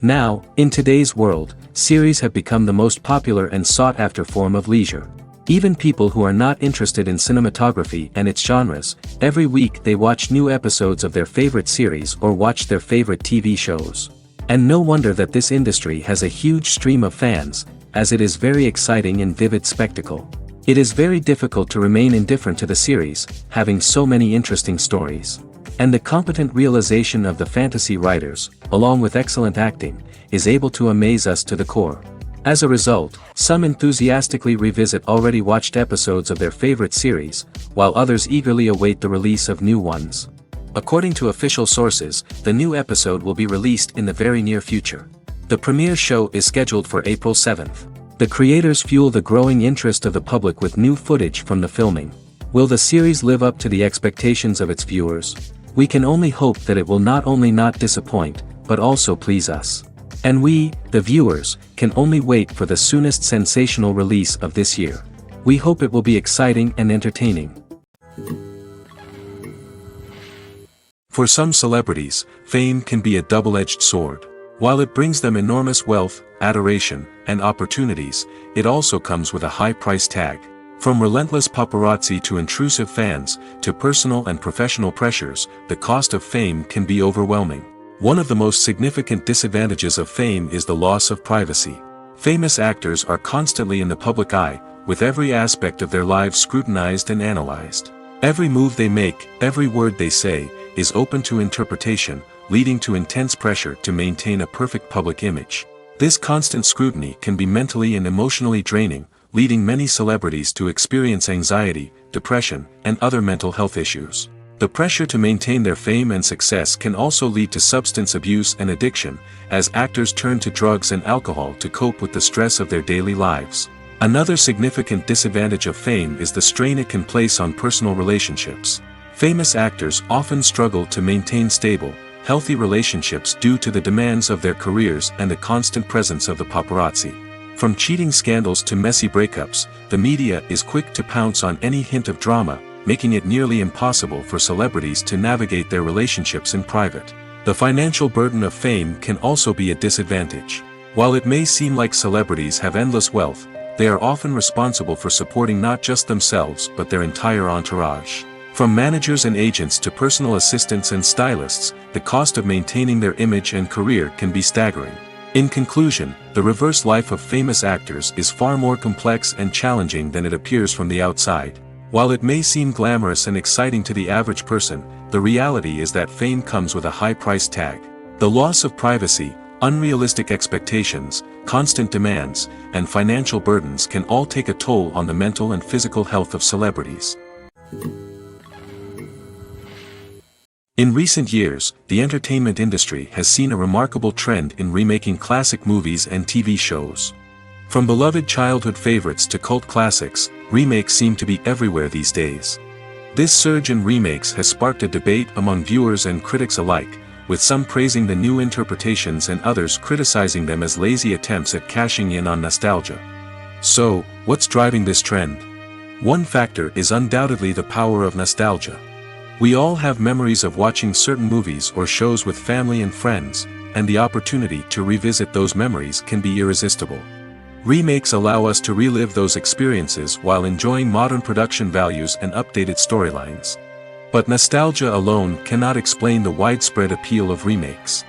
Now, in today's world, series have become the most popular and sought-after form of leisure. Even people who are not interested in cinematography and its genres, every week they watch new episodes of their favorite series or watch their favorite TV shows. And no wonder that this industry has a huge stream of fans, as it is very exciting and vivid spectacle. It is very difficult to remain indifferent to the series, having so many interesting stories. And the competent realization of the fantasy writers, along with excellent acting, is able to amaze us to the core. As a result, some enthusiastically revisit already watched episodes of their favorite series, while others eagerly await the release of new ones. According to official sources, the new episode will be released in the very near future. The premiere show is scheduled for April 7th. The creators fuel the growing interest of the public with new footage from the filming. Will the series live up to the expectations of its viewers? We can only hope that it will not only not disappoint, but also please us. And we, the viewers, can only wait for the soonest sensational release of this year. We hope it will be exciting and entertaining. For some celebrities, fame can be a double-edged sword. While it brings them enormous wealth, adoration, and opportunities, it also comes with a high price tag. From relentless paparazzi to intrusive fans, to personal and professional pressures, the cost of fame can be overwhelming. One of the most significant disadvantages of fame is the loss of privacy. Famous actors are constantly in the public eye, with every aspect of their lives scrutinized and analyzed. Every move they make, every word they say, is open to interpretation, leading to intense pressure to maintain a perfect public image. This constant scrutiny can be mentally and emotionally draining, leading many celebrities to experience anxiety, depression, and other mental health issues. The pressure to maintain their fame and success can also lead to substance abuse and addiction, as actors turn to drugs and alcohol to cope with the stress of their daily lives. Another significant disadvantage of fame is the strain it can place on personal relationships. Famous actors often struggle to maintain stable, healthy relationships due to the demands of their careers and the constant presence of the paparazzi. From cheating scandals to messy breakups, the media is quick to pounce on any hint of drama, making it nearly impossible for celebrities to navigate their relationships in private. The financial burden of fame can also be a disadvantage. While it may seem like celebrities have endless wealth, they are often responsible for supporting not just themselves but their entire entourage. From managers and agents to personal assistants and stylists, the cost of maintaining their image and career can be staggering. In conclusion, the reverse life of famous actors is far more complex and challenging than it appears from the outside. While it may seem glamorous and exciting to the average person, the reality is that fame comes with a high price tag. The loss of privacy, unrealistic expectations, constant demands, and financial burdens can all take a toll on the mental and physical health of celebrities. In recent years, the entertainment industry has seen a remarkable trend in remaking classic movies and TV shows. From beloved childhood favorites to cult classics, remakes seem to be everywhere these days. This surge in remakes has sparked a debate among viewers and critics alike, with some praising the new interpretations and others criticizing them as lazy attempts at cashing in on nostalgia. So, what's driving this trend? One factor is undoubtedly the power of nostalgia. We all have memories of watching certain movies or shows with family and friends, and the opportunity to revisit those memories can be irresistible. Remakes allow us to relive those experiences while enjoying modern production values and updated storylines. But nostalgia alone cannot explain the widespread appeal of remakes.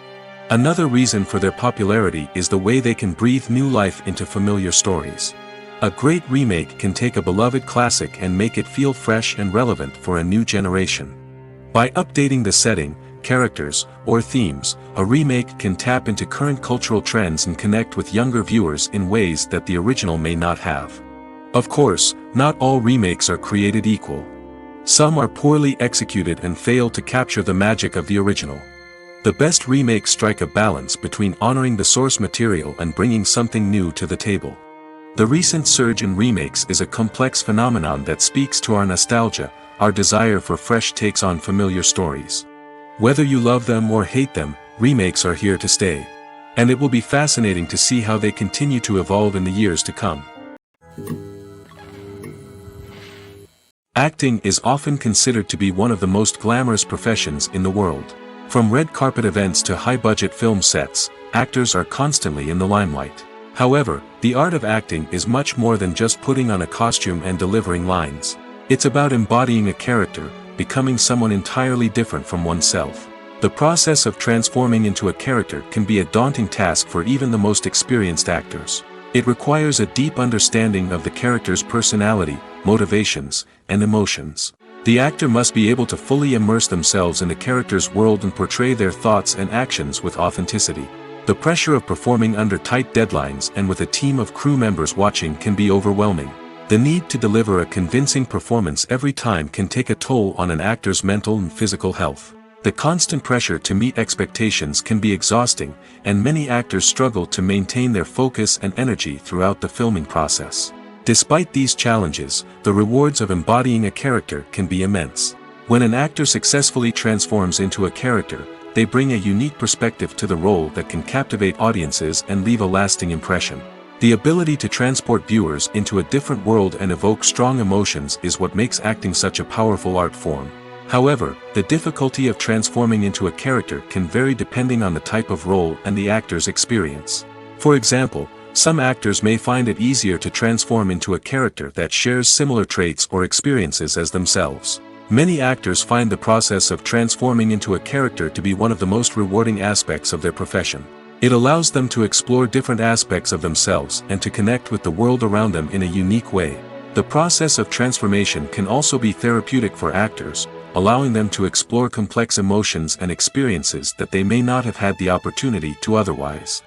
Another reason for their popularity is the way they can breathe new life into familiar stories. A great remake can take a beloved classic and make it feel fresh and relevant for a new generation. By updating the setting, characters, or themes, a remake can tap into current cultural trends and connect with younger viewers in ways that the original may not have. Of course, not all remakes are created equal. Some are poorly executed and fail to capture the magic of the original. The best remakes strike a balance between honoring the source material and bringing something new to the table. The recent surge in remakes is a complex phenomenon that speaks to our nostalgia, our desire for fresh takes on familiar stories. Whether you love them or hate them, remakes are here to stay. And it will be fascinating to see how they continue to evolve in the years to come. Acting is often considered to be one of the most glamorous professions in the world. From red carpet events to high-budget film sets, actors are constantly in the limelight. However, the art of acting is much more than just putting on a costume and delivering lines. It's about embodying a character, becoming someone entirely different from oneself. The process of transforming into a character can be a daunting task for even the most experienced actors. It requires a deep understanding of the character's personality, motivations, and emotions. The actor must be able to fully immerse themselves in the character's world and portray their thoughts and actions with authenticity. The pressure of performing under tight deadlines and with a team of crew members watching can be overwhelming. The need to deliver a convincing performance every time can take a toll on an actor's mental and physical health. The constant pressure to meet expectations can be exhausting, and many actors struggle to maintain their focus and energy throughout the filming process. Despite these challenges, the rewards of embodying a character can be immense. When an actor successfully transforms into a character, they bring a unique perspective to the role that can captivate audiences and leave a lasting impression. The ability to transport viewers into a different world and evoke strong emotions is what makes acting such a powerful art form. However, the difficulty of transforming into a character can vary depending on the type of role and the actor's experience. For example, some actors may find it easier to transform into a character that shares similar traits or experiences as themselves. Many actors find the process of transforming into a character to be one of the most rewarding aspects of their profession. It allows them to explore different aspects of themselves and to connect with the world around them in a unique way. The process of transformation can also be therapeutic for actors, allowing them to explore complex emotions and experiences that they may not have had the opportunity to otherwise.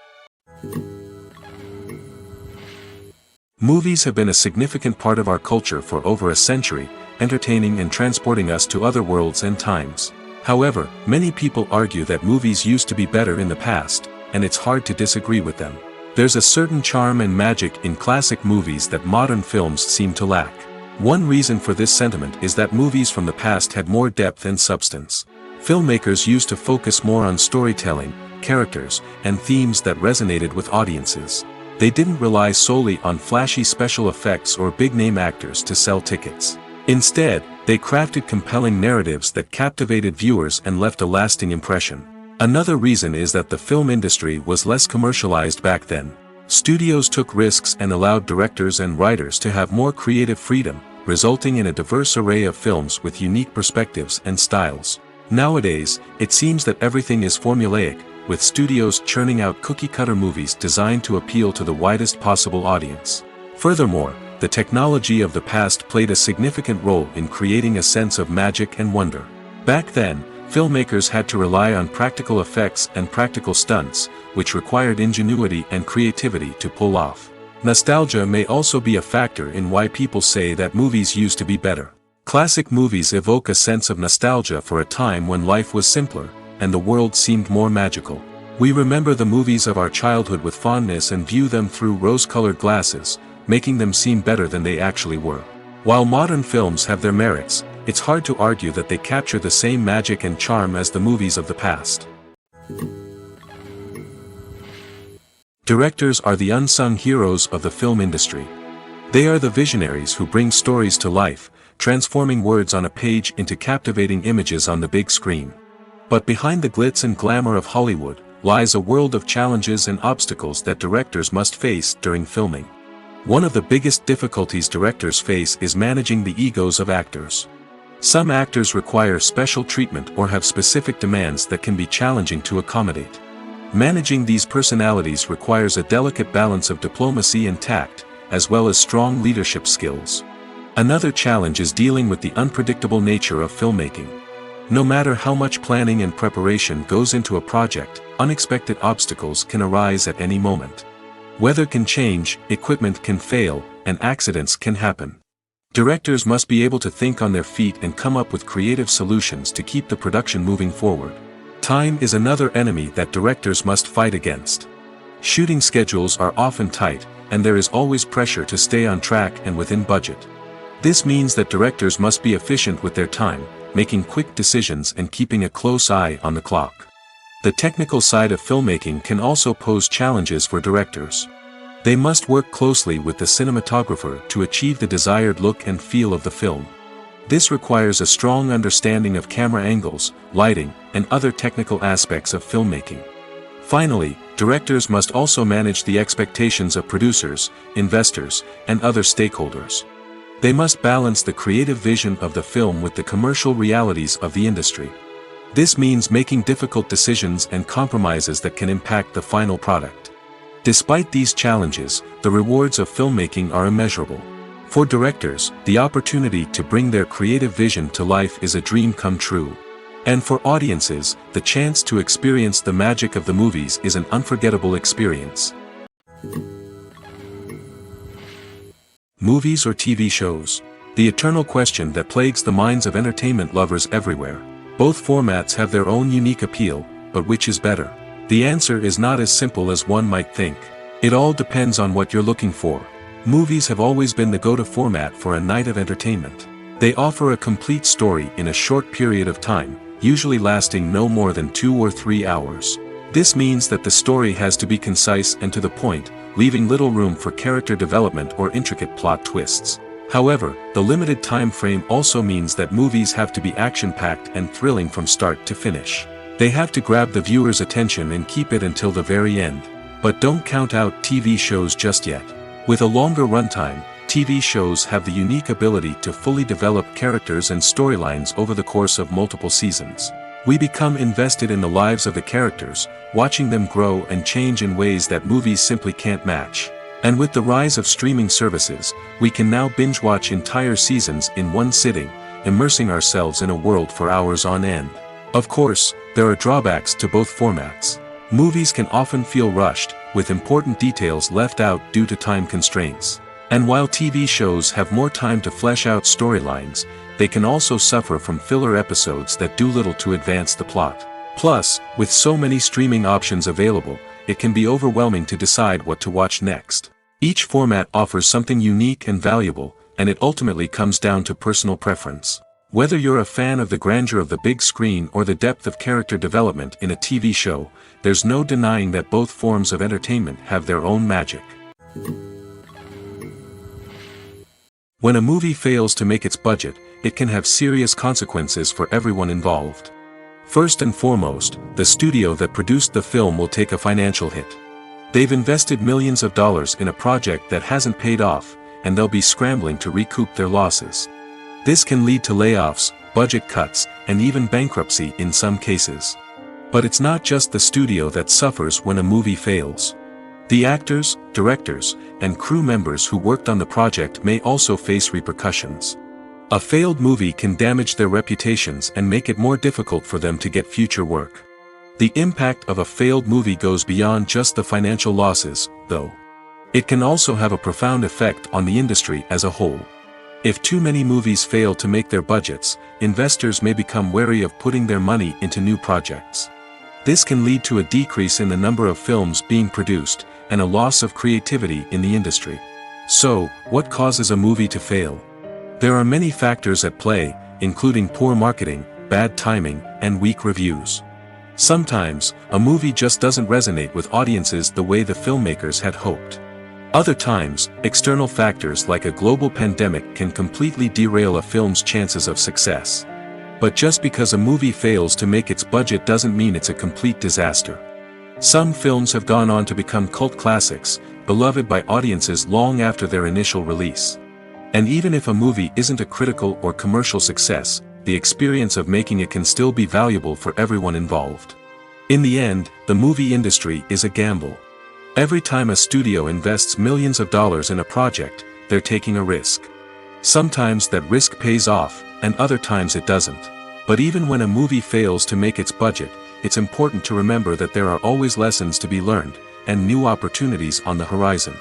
Movies have been a significant part of our culture for over a century, entertaining and transporting us to other worlds and times. However, many people argue that movies used to be better in the past, and it's hard to disagree with them. There's a certain charm and magic in classic movies that modern films seem to lack. One reason for this sentiment is that movies from the past had more depth and substance. Filmmakers used to focus more on storytelling, characters, and themes that resonated with audiences. They didn't rely solely on flashy special effects or big-name actors to sell tickets. Instead, they crafted compelling narratives that captivated viewers and left a lasting impression. Another reason is that the film industry was less commercialized back then. Studios took risks and allowed directors and writers to have more creative freedom, resulting in a diverse array of films with unique perspectives and styles. Nowadays, it seems that everything is formulaic, with studios churning out cookie-cutter movies designed to appeal to the widest possible audience. Furthermore, the technology of the past played a significant role in creating a sense of magic and wonder. Back then, filmmakers had to rely on practical effects and practical stunts, which required ingenuity and creativity to pull off. Nostalgia may also be a factor in why people say that movies used to be better. Classic movies evoke a sense of nostalgia for a time when life was simpler, and the world seemed more magical. We remember the movies of our childhood with fondness and view them through rose-colored glasses, making them seem better than they actually were. While modern films have their merits, it's hard to argue that they capture the same magic and charm as the movies of the past. Directors are the unsung heroes of the film industry. They are the visionaries who bring stories to life, transforming words on a page into captivating images on the big screen. But behind the glitz and glamour of Hollywood lies a world of challenges and obstacles that directors must face during filming. One of the biggest difficulties directors face is managing the egos of actors. Some actors require special treatment or have specific demands that can be challenging to accommodate. Managing these personalities requires a delicate balance of diplomacy and tact, as well as strong leadership skills. Another challenge is dealing with the unpredictable nature of filmmaking. No matter how much planning and preparation goes into a project, unexpected obstacles can arise at any moment. Weather can change, equipment can fail, and accidents can happen. Directors must be able to think on their feet and come up with creative solutions to keep the production moving forward. Time is another enemy that directors must fight against. Shooting schedules are often tight, and there is always pressure to stay on track and within budget. This means that directors must be efficient with their time, making quick decisions and keeping a close eye on the clock. The technical side of filmmaking can also pose challenges for directors. They must work closely with the cinematographer to achieve the desired look and feel of the film. This requires a strong understanding of camera angles, lighting, and other technical aspects of filmmaking. Finally, directors must also manage the expectations of producers, investors, and other stakeholders. They must balance the creative vision of the film with the commercial realities of the industry. This means making difficult decisions and compromises that can impact the final product. Despite these challenges, the rewards of filmmaking are immeasurable. For directors, the opportunity to bring their creative vision to life is a dream come true. And for audiences, the chance to experience the magic of the movies is an unforgettable experience. Movies or TV shows? The eternal question that plagues the minds of entertainment lovers everywhere. Both formats have their own unique appeal, but which is better? The answer is not as simple as one might think. It all depends on what you're looking for. Movies have always been the go-to format for a night of entertainment. They offer a complete story in a short period of time, usually lasting no more than 2 or 3 hours. This means that the story has to be concise and to the point, leaving little room for character development or intricate plot twists. However, the limited time frame also means that movies have to be action-packed and thrilling from start to finish. They have to grab the viewer's attention and keep it until the very end. But don't count out TV shows just yet. With a longer runtime, TV shows have the unique ability to fully develop characters and storylines over the course of multiple seasons. We become invested in the lives of the characters, watching them grow and change in ways that movies simply can't match. And with the rise of streaming services, we can now binge-watch entire seasons in one sitting, immersing ourselves in a world for hours on end. Of course, there are drawbacks to both formats. Movies can often feel rushed, with important details left out due to time constraints. And while TV shows have more time to flesh out storylines, they can also suffer from filler episodes that do little to advance the plot. Plus, with so many streaming options available, it can be overwhelming to decide what to watch next. Each format offers something unique and valuable, and it ultimately comes down to personal preference. Whether you're a fan of the grandeur of the big screen or the depth of character development in a TV show, there's no denying that both forms of entertainment have their own magic. When a movie fails to make its budget, it can have serious consequences for everyone involved. First and foremost, the studio that produced the film will take a financial hit. They've invested millions of dollars in a project that hasn't paid off, and they'll be scrambling to recoup their losses. This can lead to layoffs, budget cuts, and even bankruptcy in some cases. But it's not just the studio that suffers when a movie fails. The actors, directors, and crew members who worked on the project may also face repercussions. A failed movie can damage their reputations and make it more difficult for them to get future work. The impact of a failed movie goes beyond just the financial losses, though. It can also have a profound effect on the industry as a whole. If too many movies fail to make their budgets, investors may become wary of putting their money into new projects. This can lead to a decrease in the number of films being produced, and a loss of creativity in the industry. So, what causes a movie to fail? There are many factors at play, including poor marketing, bad timing, and weak reviews. Sometimes, a movie just doesn't resonate with audiences the way the filmmakers had hoped. Other times, external factors like a global pandemic can completely derail a film's chances of success. But just because a movie fails to make its budget doesn't mean it's a complete disaster. Some films have gone on to become cult classics, beloved by audiences long after their initial release. And even if a movie isn't a critical or commercial success, the experience of making it can still be valuable for everyone involved. In the end, the movie industry is a gamble. Every time a studio invests millions of dollars in a project, they're taking a risk. Sometimes that risk pays off, and other times it doesn't. But even when a movie fails to make its budget, it's important to remember that there are always lessons to be learned, and new opportunities on the horizon.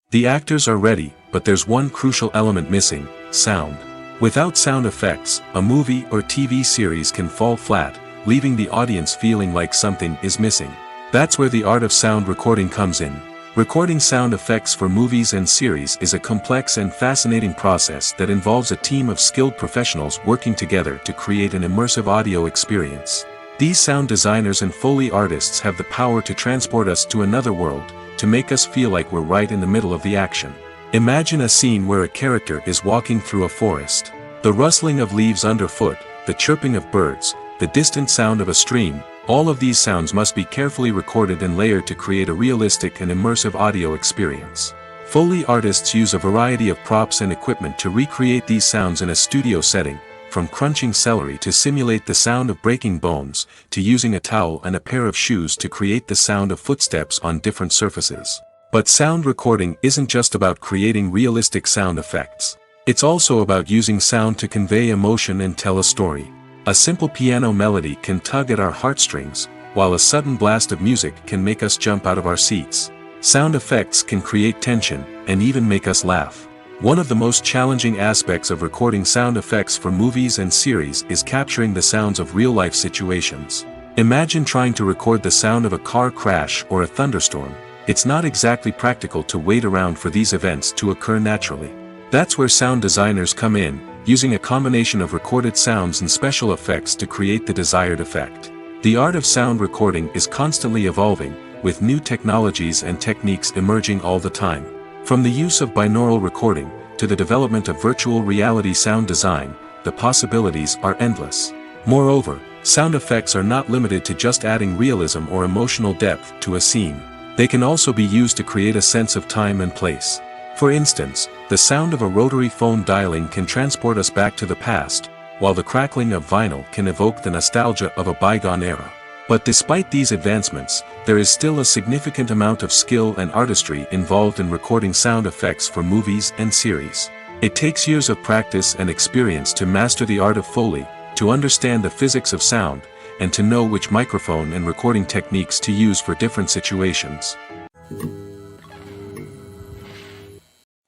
The actors are ready, but there's one crucial element missing: sound. Without sound effects, a movie or TV series can fall flat, leaving the audience feeling like something is missing. That's where the art of sound recording comes in. Recording sound effects for movies and series is a complex and fascinating process that involves a team of skilled professionals working together to create an immersive audio experience. These sound designers and Foley artists have the power to transport us to another world, to make us feel like we're right in the middle of the action. Imagine a scene where a character is walking through a forest. The rustling of leaves underfoot, the chirping of birds, the distant sound of a stream, All of these sounds must be carefully recorded and layered to create a realistic and immersive audio experience. Foley artists use a variety of props and equipment to recreate these sounds in a studio setting, from crunching celery to simulate the sound of breaking bones, to using a towel and a pair of shoes to create the sound of footsteps on different surfaces. But sound recording isn't just about creating realistic sound effects. It's also about using sound to convey emotion and tell a story. A simple piano melody can tug at our heartstrings, while a sudden blast of music can make us jump out of our seats. Sound effects can create tension, and even make us laugh. One of the most challenging aspects of recording sound effects for movies and series is capturing the sounds of real-life situations. Imagine trying to record the sound of a car crash or a thunderstorm. It's not exactly practical to wait around for these events to occur naturally. That's where sound designers come in, using a combination of recorded sounds and special effects to create the desired effect. The art of sound recording is constantly evolving, with new technologies and techniques emerging all the time. From the use of binaural recording, to the development of virtual reality sound design, the possibilities are endless. Moreover, sound effects are not limited to just adding realism or emotional depth to a scene. They can also be used to create a sense of time and place. For instance, the sound of a rotary phone dialing can transport us back to the past, while the crackling of vinyl can evoke the nostalgia of a bygone era. But despite these advancements, there is still a significant amount of skill and artistry involved in recording sound effects for movies and series. It takes years of practice and experience to master the art of Foley, to understand the physics of sound, and to know which microphone and recording techniques to use for different situations.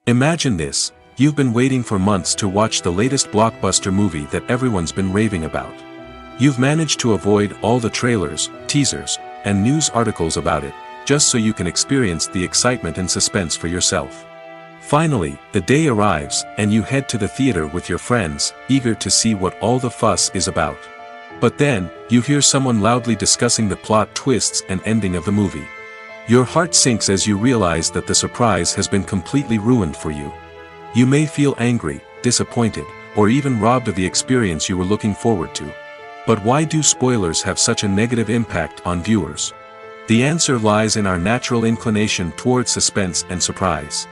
Imagine this: you've been waiting for months to watch the latest blockbuster movie that everyone's been raving about. You've managed to avoid all the trailers, teasers, and news articles about it, just so you can experience the excitement and suspense for yourself. Finally, the day arrives, and you head to the theater with your friends, eager to see what all the fuss is about. But then, you hear someone loudly discussing the plot twists and ending of the movie. Your heart sinks as you realize that the surprise has been completely ruined for you. You may feel angry, disappointed, or even robbed of the experience you were looking forward to. But why do spoilers have such a negative impact on viewers? The answer lies in our natural inclination towards suspense and surprise.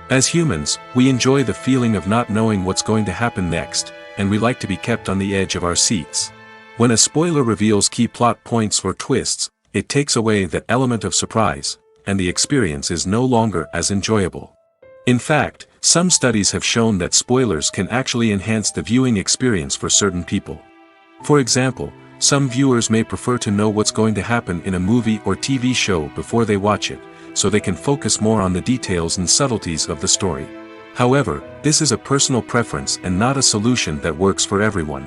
As humans, we enjoy the feeling of not knowing what's going to happen next, and we like to be kept on the edge of our seats. When a spoiler reveals key plot points or twists, it takes away that element of surprise, and the experience is no longer as enjoyable. In fact, some studies have shown that spoilers can actually enhance the viewing experience for certain people. For example, some viewers may prefer to know what's going to happen in a movie or TV show before they watch it, so they can focus more on the details and subtleties of the story. However, this is a personal preference and not a solution that works for everyone.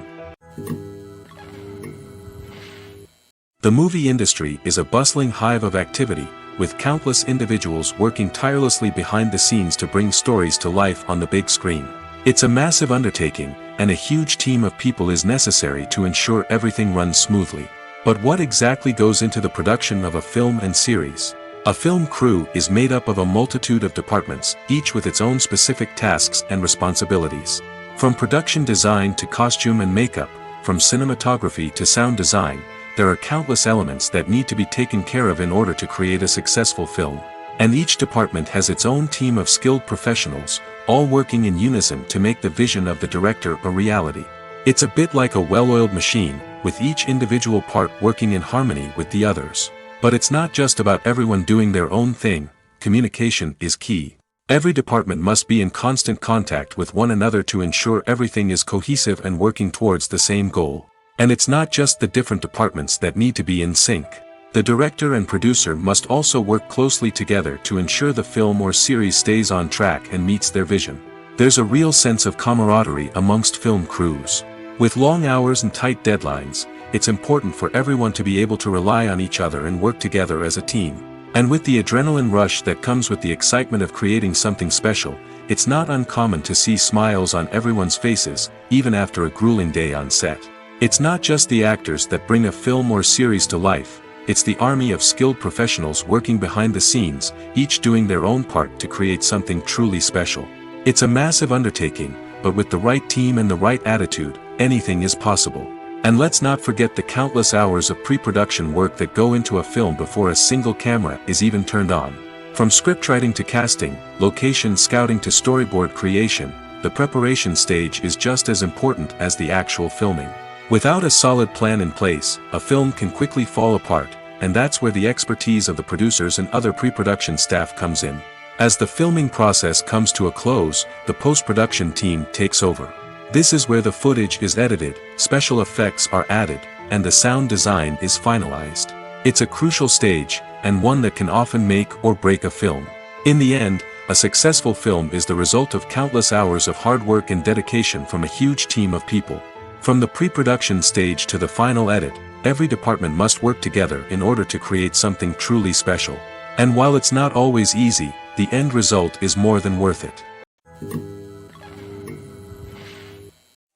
The movie industry is a bustling hive of activity, with countless individuals working tirelessly behind the scenes to bring stories to life on the big screen. It's a massive undertaking, and a huge team of people is necessary to ensure everything runs smoothly. But what exactly goes into the production of a film and series? A film crew is made up of a multitude of departments, each with its own specific tasks and responsibilities. From production design to costume and makeup, from cinematography to sound design, there are countless elements that need to be taken care of in order to create a successful film. And each department has its own team of skilled professionals, all working in unison to make the vision of the director a reality. It's a bit like a well-oiled machine, with each individual part working in harmony with the others. But it's not just about everyone doing their own thing. Communication is key. Every department must be in constant contact with one another to ensure everything is cohesive and working towards the same goal. And it's not just the different departments that need to be in sync. The director and producer must also work closely together to ensure the film or series stays on track and meets their vision. There's a real sense of camaraderie amongst film crews. With long hours and tight deadlines, it's important for everyone to be able to rely on each other and work together as a team. And with the adrenaline rush that comes with the excitement of creating something special, it's not uncommon to see smiles on everyone's faces, even after a grueling day on set. It's not just the actors that bring a film or series to life. It's the army of skilled professionals working behind the scenes, each doing their own part to create something truly special. It's a massive undertaking, but with the right team and the right attitude, anything is possible. And let's not forget the countless hours of pre-production work that go into a film before a single camera is even turned on. From scriptwriting to casting, location scouting to storyboard creation, the preparation stage is just as important as the actual filming. Without a solid plan in place, a film can quickly fall apart, and that's where the expertise of the producers and other pre-production staff comes in. As the filming process comes to a close, the post-production team takes over. This is where the footage is edited, special effects are added, and the sound design is finalized. It's a crucial stage, and one that can often make or break a film. In the end, a successful film is the result of countless hours of hard work and dedication from a huge team of people. From the pre-production stage to the final edit, every department must work together in order to create something truly special. And while it's not always easy, the end result is more than worth it.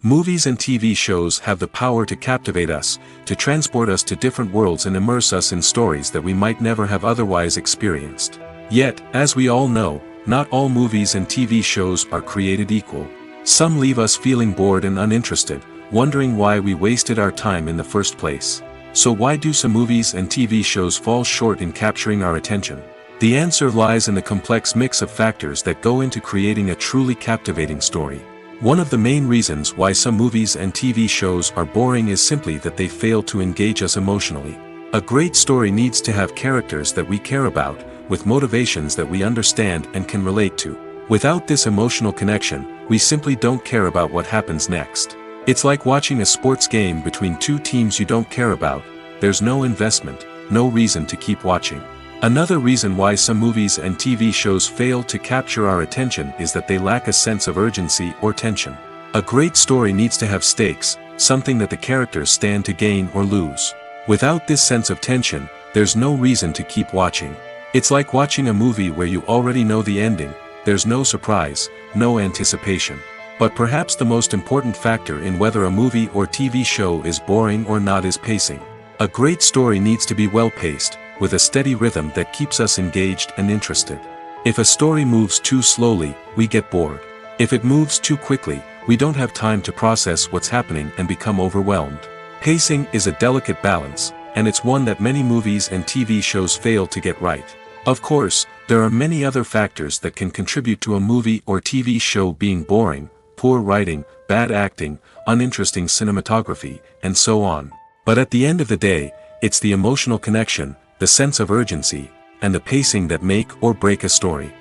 Movies and TV shows have the power to captivate us, to transport us to different worlds and immerse us in stories that we might never have otherwise experienced. Yet, as we all know, not all movies and TV shows are created equal. Some leave us feeling bored and uninterested, wondering why we wasted our time in the first place. So why do some movies and TV shows fall short in capturing our attention? The answer lies in the complex mix of factors that go into creating a truly captivating story. One of the main reasons why some movies and TV shows are boring is simply that they fail to engage us emotionally. A great story needs to have characters that we care about, with motivations that we understand and can relate to. Without this emotional connection, we simply don't care about what happens next. It's like watching a sports game between two teams you don't care about. There's no investment, no reason to keep watching. Another reason why some movies and TV shows fail to capture our attention is that they lack a sense of urgency or tension. A great story needs to have stakes, something that the characters stand to gain or lose. Without this sense of tension, there's no reason to keep watching. It's like watching a movie where you already know the ending, there's no surprise, no anticipation. But perhaps the most important factor in whether a movie or TV show is boring or not is pacing. A great story needs to be well-paced, with a steady rhythm that keeps us engaged and interested. If a story moves too slowly, we get bored. If it moves too quickly, we don't have time to process what's happening and become overwhelmed. Pacing is a delicate balance, and it's one that many movies and TV shows fail to get right. Of course, there are many other factors that can contribute to a movie or TV show being boring: poor writing, bad acting, uninteresting cinematography, and so on. But at the end of the day, it's the emotional connection, the sense of urgency, and the pacing that make or break a story.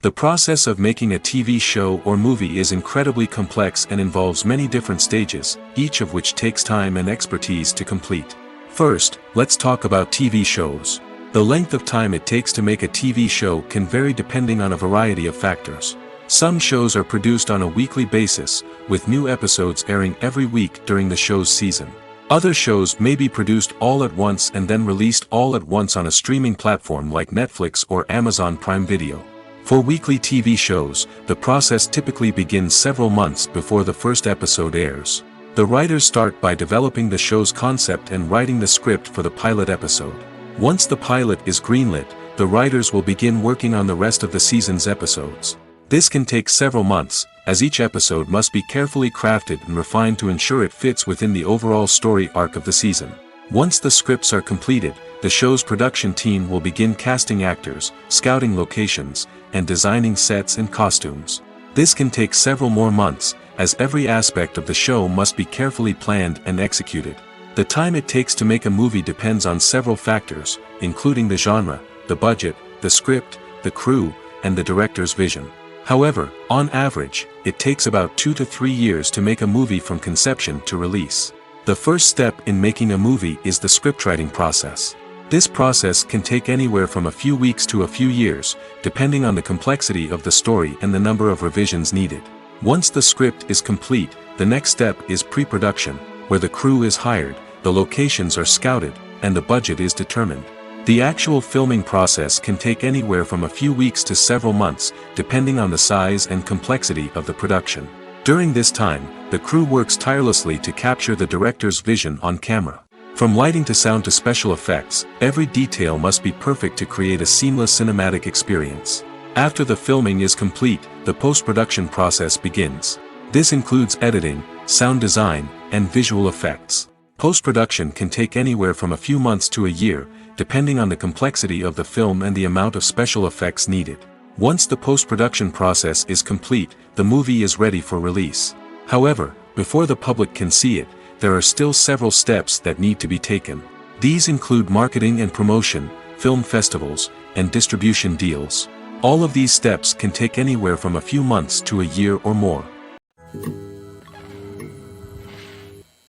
The process of making a TV show or movie is incredibly complex and involves many different stages, each of which takes time and expertise to complete. First, let's talk about TV shows. The length of time it takes to make a TV show can vary depending on a variety of factors. Some shows are produced on a weekly basis, with new episodes airing every week during the show's season. Other shows may be produced all at once and then released all at once on a streaming platform like Netflix or Amazon Prime Video. For weekly TV shows, the process typically begins several months before the first episode airs. The writers start by developing the show's concept and writing the script for the pilot episode. Once the pilot is greenlit, the writers will begin working on the rest of the season's episodes. This can take several months, as each episode must be carefully crafted and refined to ensure it fits within the overall story arc of the season. Once the scripts are completed, the show's production team will begin casting actors, scouting locations, and designing sets and costumes. This can take several more months, as every aspect of the show must be carefully planned and executed. The time it takes to make a movie depends on several factors, including the genre, the budget, the script, the crew, and the director's vision. However, on average, it takes about 2 to 3 years to make a movie from conception to release. The first step in making a movie is the scriptwriting process. This process can take anywhere from a few weeks to a few years, depending on the complexity of the story and the number of revisions needed. Once the script is complete, the next step is pre-production, where the crew is hired, the locations are scouted, and the budget is determined. The actual filming process can take anywhere from a few weeks to several months, depending on the size and complexity of the production. During this time, the crew works tirelessly to capture the director's vision on camera. From lighting to sound to special effects, every detail must be perfect to create a seamless cinematic experience. After the filming is complete, the post-production process begins. This includes editing, sound design, and visual effects. Post-production can take anywhere from a few months to a year, depending on the complexity of the film and the amount of special effects needed. Once the post-production process is complete, the movie is ready for release. However, before the public can see it, there are still several steps that need to be taken. These include marketing and promotion, film festivals, and distribution deals. All of these steps can take anywhere from a few months to a year or more.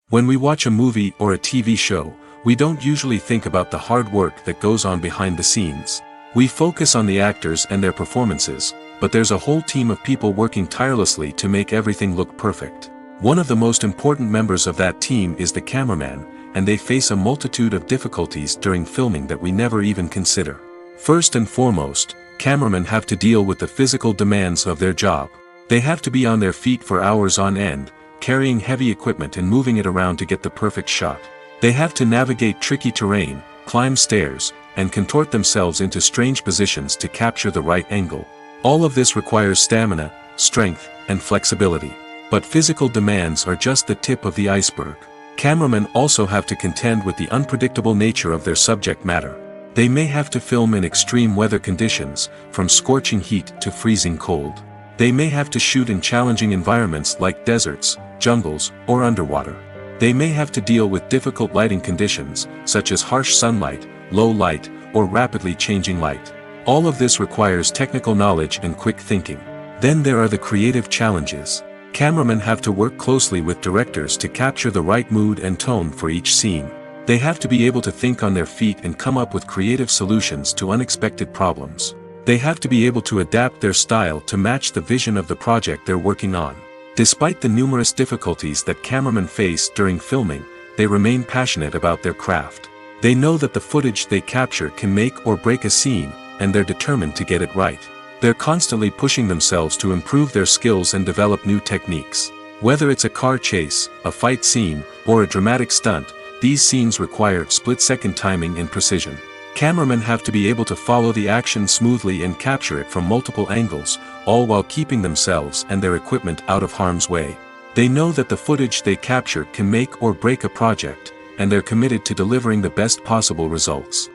When we watch a movie or a TV show, we don't usually think about the hard work that goes on behind the scenes. We focus on the actors and their performances, but there's a whole team of people working tirelessly to make everything look perfect. One of the most important members of that team is the cameraman, and they face a multitude of difficulties during filming that we never even consider. First and foremost, cameramen have to deal with the physical demands of their job. They have to be on their feet for hours on end, carrying heavy equipment and moving it around to get the perfect shot. They have to navigate tricky terrain, climb stairs, and contort themselves into strange positions to capture the right angle. All of this requires stamina, strength, and flexibility. But physical demands are just the tip of the iceberg. Cameramen also have to contend with the unpredictable nature of their subject matter. They may have to film in extreme weather conditions, from scorching heat to freezing cold. They may have to shoot in challenging environments like deserts, jungles, or underwater. They may have to deal with difficult lighting conditions, such as harsh sunlight, low light, or rapidly changing light. All of this requires technical knowledge and quick thinking. Then there are the creative challenges. Cameramen have to work closely with directors to capture the right mood and tone for each scene. They have to be able to think on their feet and come up with creative solutions to unexpected problems. They have to be able to adapt their style to match the vision of the project they're working on. Despite the numerous difficulties that cameramen face during filming, they remain passionate about their craft. They know that the footage they capture can make or break a scene, and they're determined to get it right. They're constantly pushing themselves to improve their skills and develop new techniques. Whether it's a car chase, a fight scene, or a dramatic stunt, these scenes require split-second timing and precision. Cameramen have to be able to follow the action smoothly and capture it from multiple angles, all while keeping themselves and their equipment out of harm's way. They know that the footage they capture can make or break a project, and they're committed to delivering the best possible results.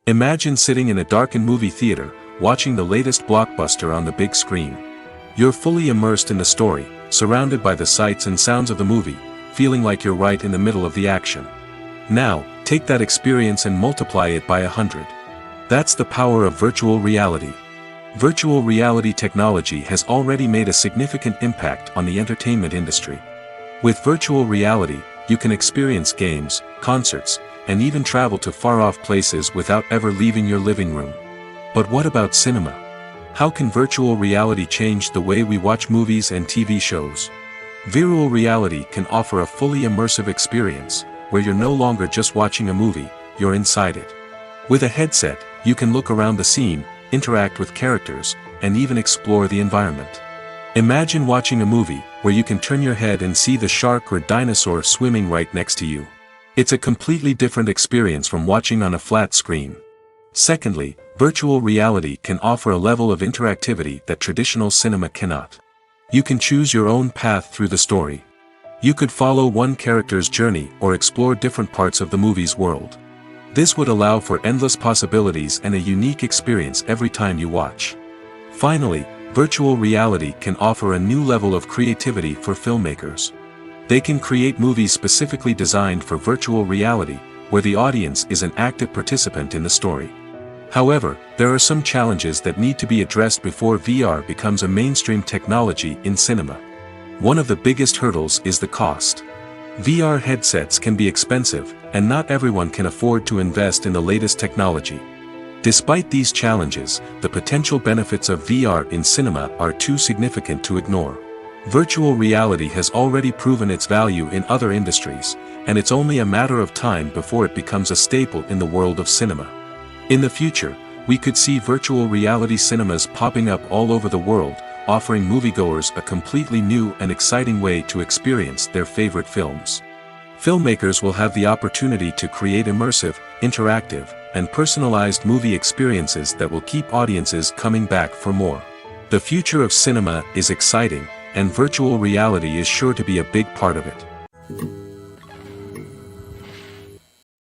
Imagine sitting in a darkened movie theater, watching the latest blockbuster on the big screen. You're fully immersed in the story, surrounded by the sights and sounds of the movie, feeling like you're right in the middle of the action. Now, take that experience and multiply it by 100. That's the power of virtual reality. Virtual reality technology has already made a significant impact on the entertainment industry. With virtual reality, you can experience games, concerts, and even travel to far-off places without ever leaving your living room. But what about cinema? How can virtual reality change the way we watch movies and TV shows? Virtual reality can offer a fully immersive experience, where you're no longer just watching a movie, you're inside it. With a headset, you can look around the scene, interact with characters, and even explore the environment. Imagine watching a movie, where you can turn your head and see the shark or dinosaur swimming right next to you. It's a completely different experience from watching on a flat screen. Secondly, virtual reality can offer a level of interactivity that traditional cinema cannot. You can choose your own path through the story. You could follow one character's journey or explore different parts of the movie's world. This would allow for endless possibilities and a unique experience every time you watch. Finally, virtual reality can offer a new level of creativity for filmmakers. They can create movies specifically designed for virtual reality, where the audience is an active participant in the story. However, there are some challenges that need to be addressed before VR becomes a mainstream technology in cinema. One of the biggest hurdles is the cost. VR headsets can be expensive, and not everyone can afford to invest in the latest technology. Despite these challenges, the potential benefits of VR in cinema are too significant to ignore. Virtual reality has already proven its value in other industries, and it's only a matter of time before it becomes a staple in the world of cinema. In the future, we could see virtual reality cinemas popping up all over the world, offering moviegoers a completely new and exciting way to experience their favorite films. Filmmakers will have the opportunity to create immersive, interactive, and personalized movie experiences that will keep audiences coming back for more. The future of cinema is exciting, and virtual reality is sure to be a big part of it.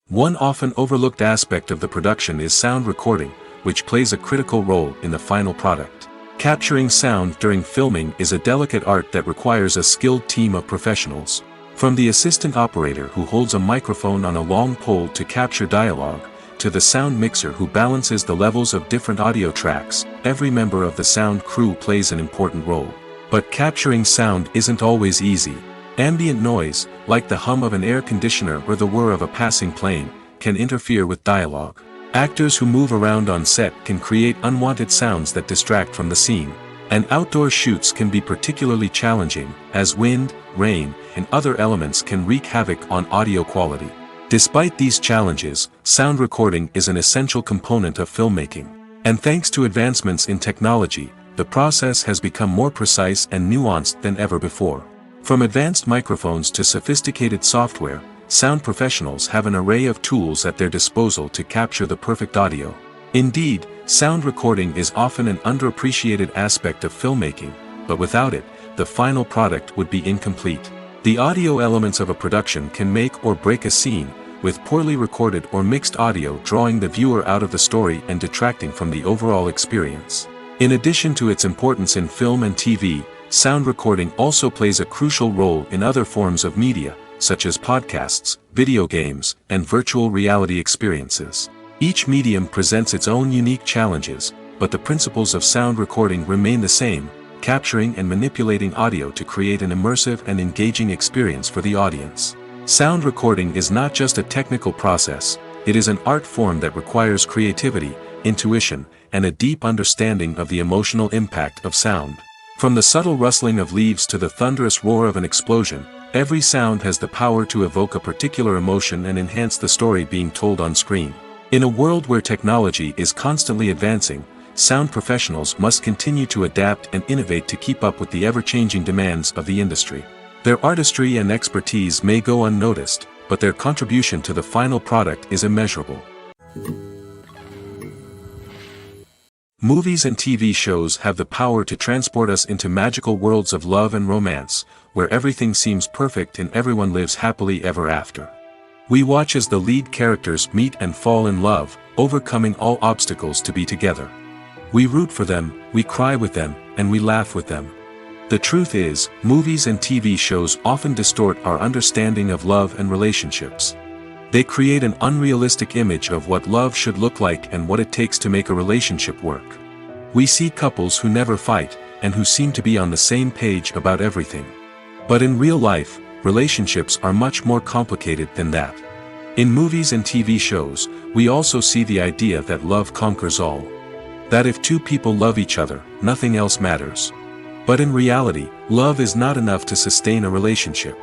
One often overlooked aspect of the production is sound recording, which plays a critical role in the final product. Capturing sound during filming is a delicate art that requires a skilled team of professionals. From the assistant operator who holds a microphone on a long pole to capture dialogue, to the sound mixer who balances the levels of different audio tracks, every member of the sound crew plays an important role. But capturing sound isn't always easy. Ambient noise, like the hum of an air conditioner or the whir of a passing plane, can interfere with dialogue. Actors who move around on set can create unwanted sounds that distract from the scene. And outdoor shoots can be particularly challenging, as wind, rain, and other elements can wreak havoc on audio quality. Despite these challenges, sound recording is an essential component of filmmaking. And thanks to advancements in technology, the process has become more precise and nuanced than ever before. From advanced microphones to sophisticated software, sound professionals have an array of tools at their disposal to capture the perfect audio. Indeed, sound recording is often an underappreciated aspect of filmmaking, but without it, the final product would be incomplete. The audio elements of a production can make or break a scene, with poorly recorded or mixed audio drawing the viewer out of the story and detracting from the overall experience. In addition to its importance in film and TV, sound recording also plays a crucial role in other forms of media, such as podcasts, video games, and virtual reality experiences. Each medium presents its own unique challenges, but the principles of sound recording remain the same, capturing and manipulating audio to create an immersive and engaging experience for the audience. Sound recording is not just a technical process, it is an art form that requires creativity, intuition, and a deep understanding of the emotional impact of sound. From the subtle rustling of leaves to the thunderous roar of an explosion, every sound has the power to evoke a particular emotion and enhance the story being told on screen. In a world where technology is constantly advancing, sound professionals must continue to adapt and innovate to keep up with the ever-changing demands of the industry. Their artistry and expertise may go unnoticed, but their contribution to the final product is immeasurable. Movies and TV shows have the power to transport us into magical worlds of love and romance, where everything seems perfect and everyone lives happily ever after. We watch as the lead characters meet and fall in love, overcoming all obstacles to be together. We root for them, we cry with them, and we laugh with them. The truth is, movies and TV shows often distort our understanding of love and relationships. They create an unrealistic image of what love should look like and what it takes to make a relationship work. We see couples who never fight, and who seem to be on the same page about everything. But in real life, relationships are much more complicated than that. In movies and TV shows, we also see the idea that love conquers all. That if two people love each other, nothing else matters. But in reality, love is not enough to sustain a relationship.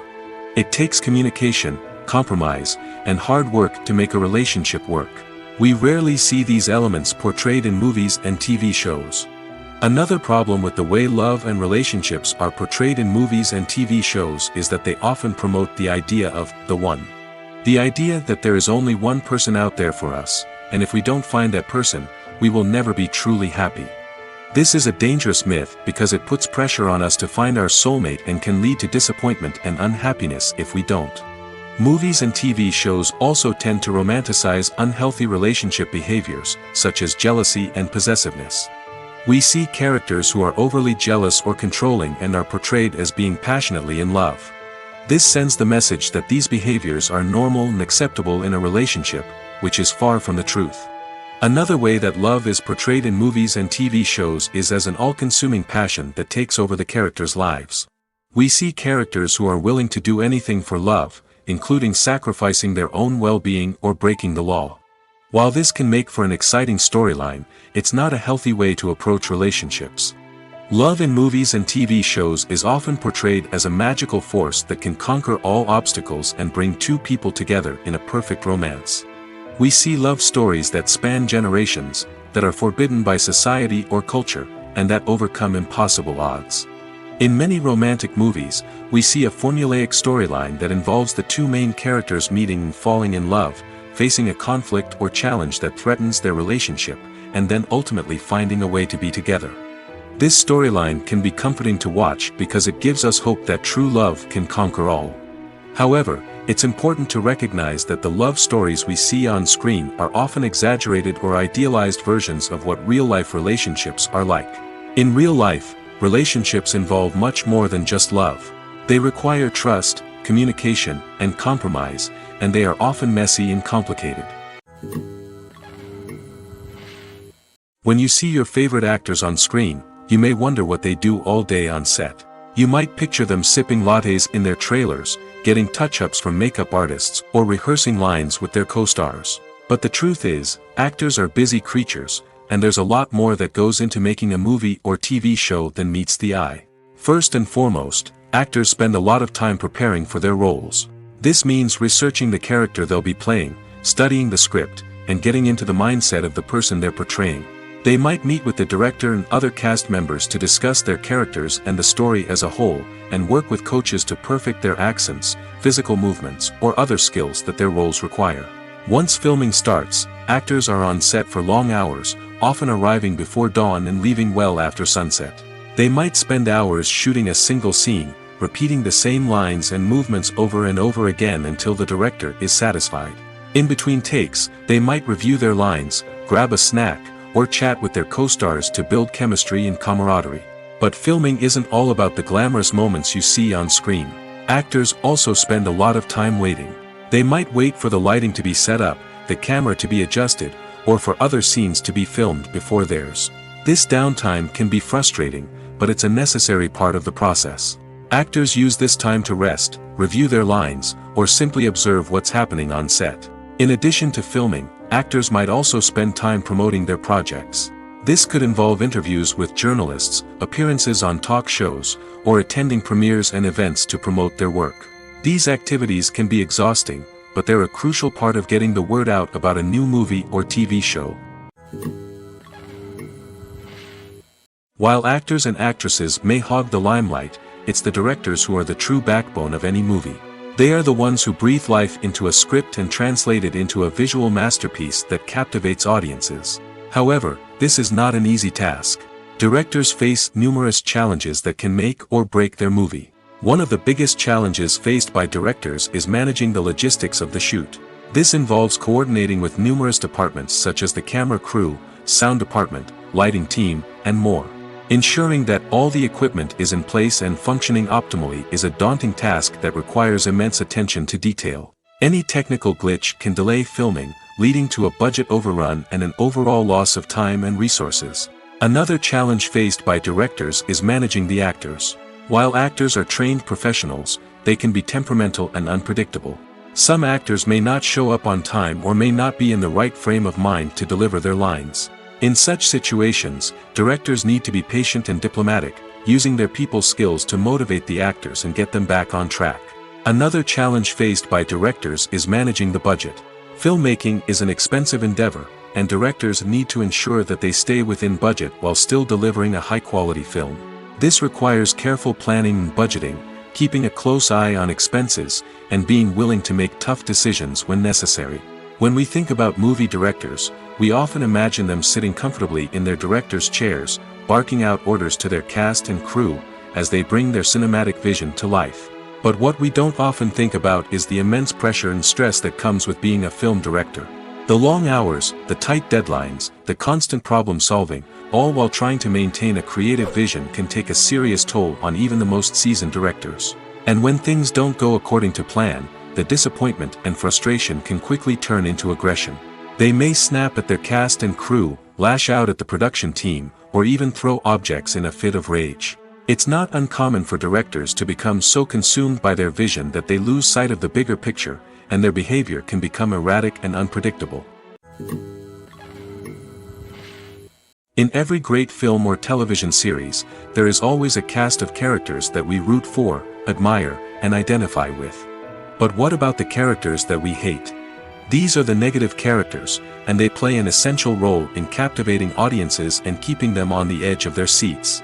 It takes communication, compromise, and hard work to make a relationship work. We rarely see these elements portrayed in movies and TV shows. Another problem with the way love and relationships are portrayed in movies and TV shows is that they often promote the idea of the one. The idea that there is only one person out there for us, and if we don't find that person, we will never be truly happy. This is a dangerous myth because it puts pressure on us to find our soulmate and can lead to disappointment and unhappiness if we don't. Movies and TV shows also tend to romanticize unhealthy relationship behaviors, such as jealousy and possessiveness. We see characters who are overly jealous or controlling and are portrayed as being passionately in love. This sends the message that these behaviors are normal and acceptable in a relationship, which is far from the truth. Another way that love is portrayed in movies and TV shows is as an all-consuming passion that takes over the characters' lives. We see characters who are willing to do anything for love, including sacrificing their own well-being or breaking the law. While this can make for an exciting storyline, it's not a healthy way to approach relationships. Love in movies and TV shows is often portrayed as a magical force that can conquer all obstacles and bring two people together in a perfect romance. We see love stories that span generations, that are forbidden by society or culture, and that overcome impossible odds. In many romantic movies, we see a formulaic storyline that involves the two main characters meeting and falling in love, facing a conflict or challenge that threatens their relationship, and then ultimately finding a way to be together. This storyline can be comforting to watch because it gives us hope that true love can conquer all. However, it's important to recognize that the love stories we see on screen are often exaggerated or idealized versions of what real-life relationships are like. In real life, relationships involve much more than just love. They require trust, communication, and compromise, and they are often messy and complicated. When you see your favorite actors on screen, you may wonder what they do all day on set. You might picture them sipping lattes in their trailers, getting touch-ups from makeup artists, or rehearsing lines with their co-stars. But the truth is, actors are busy creatures, and there's a lot more that goes into making a movie or TV show than meets the eye. First and foremost, actors spend a lot of time preparing for their roles. This means researching the character they'll be playing, studying the script, and getting into the mindset of the person they're portraying. They might meet with the director and other cast members to discuss their characters and the story as a whole, and work with coaches to perfect their accents, physical movements, or other skills that their roles require. Once filming starts, actors are on set for long hours, often arriving before dawn and leaving well after sunset. They might spend hours shooting a single scene, repeating the same lines and movements over and over again until the director is satisfied. In between takes, they might review their lines, grab a snack, or chat with their co-stars to build chemistry and camaraderie. But filming isn't all about the glamorous moments you see on screen. Actors also spend a lot of time waiting. They might wait for the lighting to be set up, the camera to be adjusted, or for other scenes to be filmed before theirs. This downtime can be frustrating, but it's a necessary part of the process. Actors use this time to rest, review their lines, or simply observe what's happening on set. In addition to filming, actors might also spend time promoting their projects. This could involve interviews with journalists, appearances on talk shows, or attending premieres and events to promote their work. These activities can be exhausting, but they're a crucial part of getting the word out about a new movie or TV show. While actors and actresses may hog the limelight, it's the directors who are the true backbone of any movie. They are the ones who breathe life into a script and translate it into a visual masterpiece that captivates audiences. However, this is not an easy task. Directors face numerous challenges that can make or break their movie. One of the biggest challenges faced by directors is managing the logistics of the shoot. This involves coordinating with numerous departments such as the camera crew, sound department, lighting team, and more. Ensuring that all the equipment is in place and functioning optimally is a daunting task that requires immense attention to detail. Any technical glitch can delay filming, leading to a budget overrun and an overall loss of time and resources. Another challenge faced by directors is managing the actors. While actors are trained professionals, they can be temperamental and unpredictable. Some actors may not show up on time or may not be in the right frame of mind to deliver their lines. In such situations, directors need to be patient and diplomatic, using their people skills to motivate the actors and get them back on track. Another challenge faced by directors is managing the budget. Filmmaking is an expensive endeavor, and directors need to ensure that they stay within budget while still delivering a high-quality film. This requires careful planning and budgeting, keeping a close eye on expenses, and being willing to make tough decisions when necessary. When we think about movie directors, we often imagine them sitting comfortably in their director's chairs, barking out orders to their cast and crew, as they bring their cinematic vision to life. But what we don't often think about is the immense pressure and stress that comes with being a film director. The long hours, the tight deadlines, the constant problem solving, all while trying to maintain a creative vision can take a serious toll on even the most seasoned directors. And when things don't go according to plan, the disappointment and frustration can quickly turn into aggression. They may snap at their cast and crew, lash out at the production team, or even throw objects in a fit of rage. It's not uncommon for directors to become so consumed by their vision that they lose sight of the bigger picture, and their behavior can become erratic and unpredictable. In every great film or television series, there is always a cast of characters that we root for, admire, and identify with. But what about the characters that we hate? These are the negative characters, and they play an essential role in captivating audiences and keeping them on the edge of their seats.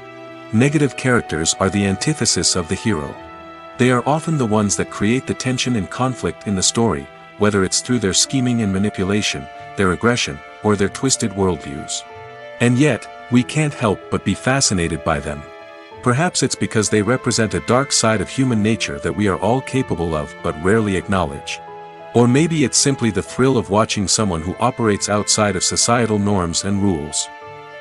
Negative characters are the antithesis of the hero. They are often the ones that create the tension and conflict in the story, whether it's through their scheming and manipulation, their aggression, or their twisted worldviews. And yet, we can't help but be fascinated by them. Perhaps it's because they represent a dark side of human nature that we are all capable of but rarely acknowledge. Or maybe it's simply the thrill of watching someone who operates outside of societal norms and rules.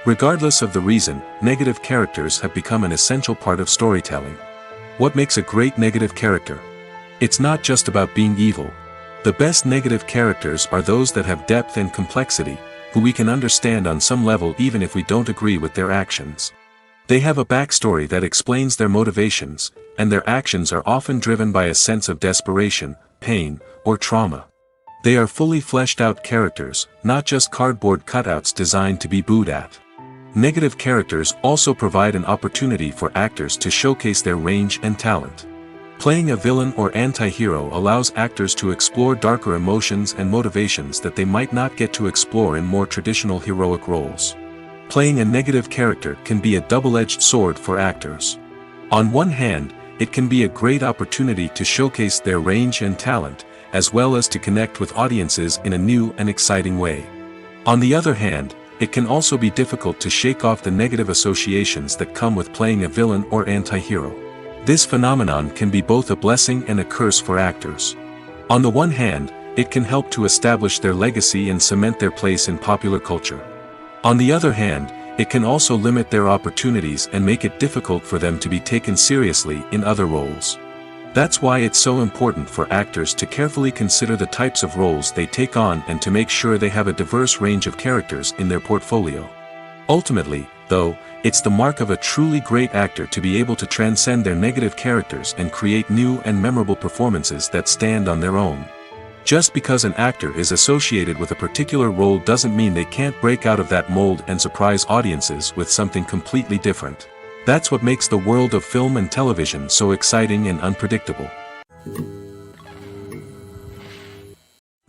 Regardless of the reason, negative characters have become an essential part of storytelling. What makes a great negative character? It's not just about being evil. The best negative characters are those that have depth and complexity, who we can understand on some level even if we don't agree with their actions. They have a backstory that explains their motivations, and their actions are often driven by a sense of desperation, pain, or trauma. They are fully fleshed out characters, not just cardboard cutouts designed to be booed at. Negative characters also provide an opportunity for actors to showcase their range and talent. Playing a villain or anti-hero allows actors to explore darker emotions and motivations that they might not get to explore in more traditional heroic roles. Playing a negative character can be a double-edged sword for actors. On one hand, it can be a great opportunity to showcase their range and talent, as well as to connect with audiences in a new and exciting way. On the other hand, it can also be difficult to shake off the negative associations that come with playing a villain or anti-hero. This phenomenon can be both a blessing and a curse for actors. On the one hand, it can help to establish their legacy and cement their place in popular culture. On the other hand, it can also limit their opportunities and make it difficult for them to be taken seriously in other roles. That's why it's so important for actors to carefully consider the types of roles they take on and to make sure they have a diverse range of characters in their portfolio. Ultimately, though, it's the mark of a truly great actor to be able to transcend their negative characters and create new and memorable performances that stand on their own. Just because an actor is associated with a particular role doesn't mean they can't break out of that mold and surprise audiences with something completely different. That's what makes the world of film and television so exciting and unpredictable.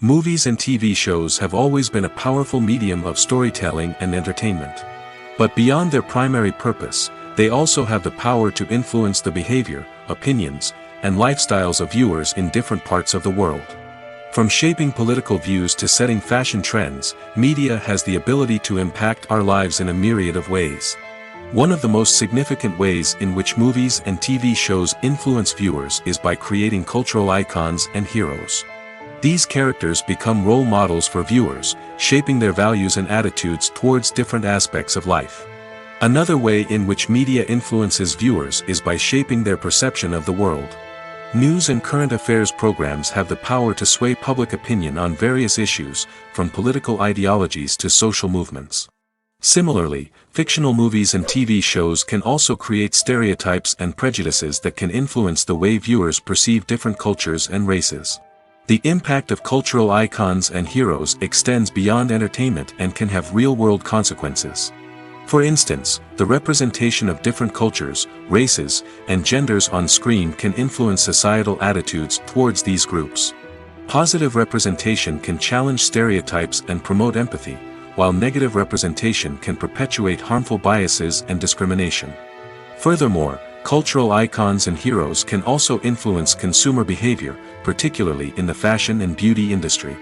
Movies and TV shows have always been a powerful medium of storytelling and entertainment. But beyond their primary purpose, they also have the power to influence the behavior, opinions, and lifestyles of viewers in different parts of the world. From shaping political views to setting fashion trends, media has the ability to impact our lives in a myriad of ways. One of the most significant ways in which movies and TV shows influence viewers is by creating cultural icons and heroes. These characters become role models for viewers, shaping their values and attitudes towards different aspects of life. Another way in which media influences viewers is by shaping their perception of the world. News and current affairs programs have the power to sway public opinion on various issues, from political ideologies to social movements. Similarly, fictional movies and TV shows can also create stereotypes and prejudices that can influence the way viewers perceive different cultures and races. The impact of cultural icons and heroes extends beyond entertainment and can have real-world consequences. For instance, the representation of different cultures, races, and genders on screen can influence societal attitudes towards these groups. Positive representation can challenge stereotypes and promote empathy, while negative representation can perpetuate harmful biases and discrimination. Furthermore, cultural icons and heroes can also influence consumer behavior, particularly in the fashion and beauty industry.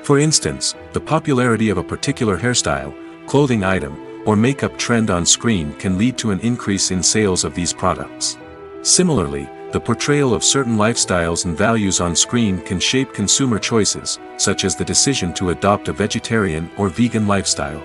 For instance, the popularity of a particular hairstyle, clothing item, or makeup trend on screen can lead to an increase in sales of these products. Similarly, the portrayal of certain lifestyles and values on screen can shape consumer choices, such as the decision to adopt a vegetarian or vegan lifestyle.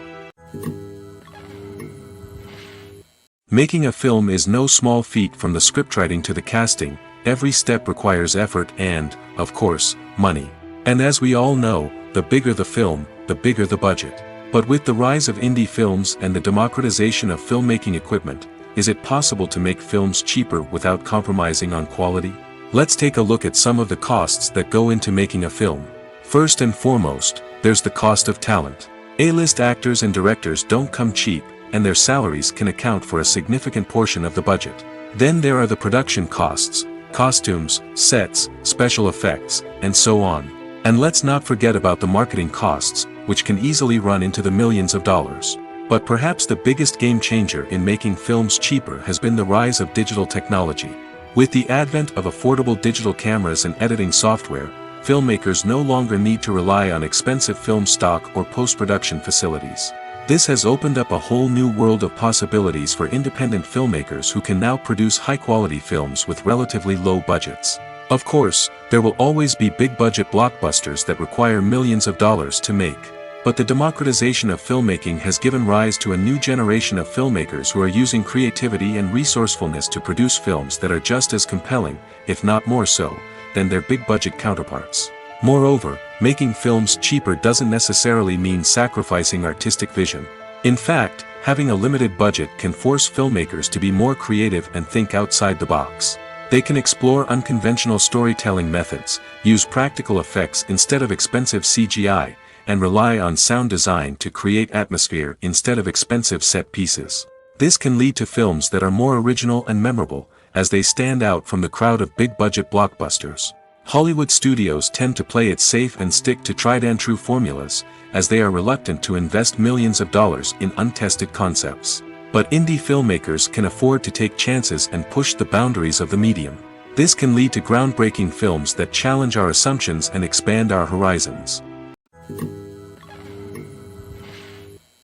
Making a film is no small feat. From the scriptwriting to the casting, every step requires effort and, of course, money. And as we all know, the bigger the film, the bigger the budget. But with the rise of indie films and the democratization of filmmaking equipment, is it possible to make films cheaper without compromising on quality? Let's take a look at some of the costs that go into making a film. First and foremost, there's the cost of talent. A-list actors and directors don't come cheap, and their salaries can account for a significant portion of the budget. Then there are the production costs, costumes, sets, special effects, and so on. And let's not forget about the marketing costs, which can easily run into the millions of dollars. But perhaps the biggest game changer in making films cheaper has been the rise of digital technology. With the advent of affordable digital cameras and editing software, filmmakers no longer need to rely on expensive film stock or post-production facilities. This has opened up a whole new world of possibilities for independent filmmakers who can now produce high-quality films with relatively low budgets. Of course, there will always be big-budget blockbusters that require millions of dollars to make. But the democratization of filmmaking has given rise to a new generation of filmmakers who are using creativity and resourcefulness to produce films that are just as compelling, if not more so, than their big-budget counterparts. Moreover, making films cheaper doesn't necessarily mean sacrificing artistic vision. In fact, having a limited budget can force filmmakers to be more creative and think outside the box. They can explore unconventional storytelling methods, use practical effects instead of expensive CGI, and rely on sound design to create atmosphere instead of expensive set pieces. This can lead to films that are more original and memorable, as they stand out from the crowd of big-budget blockbusters. Hollywood studios tend to play it safe and stick to tried-and-true formulas, as they are reluctant to invest millions of dollars in untested concepts. But indie filmmakers can afford to take chances and push the boundaries of the medium. This can lead to groundbreaking films that challenge our assumptions and expand our horizons.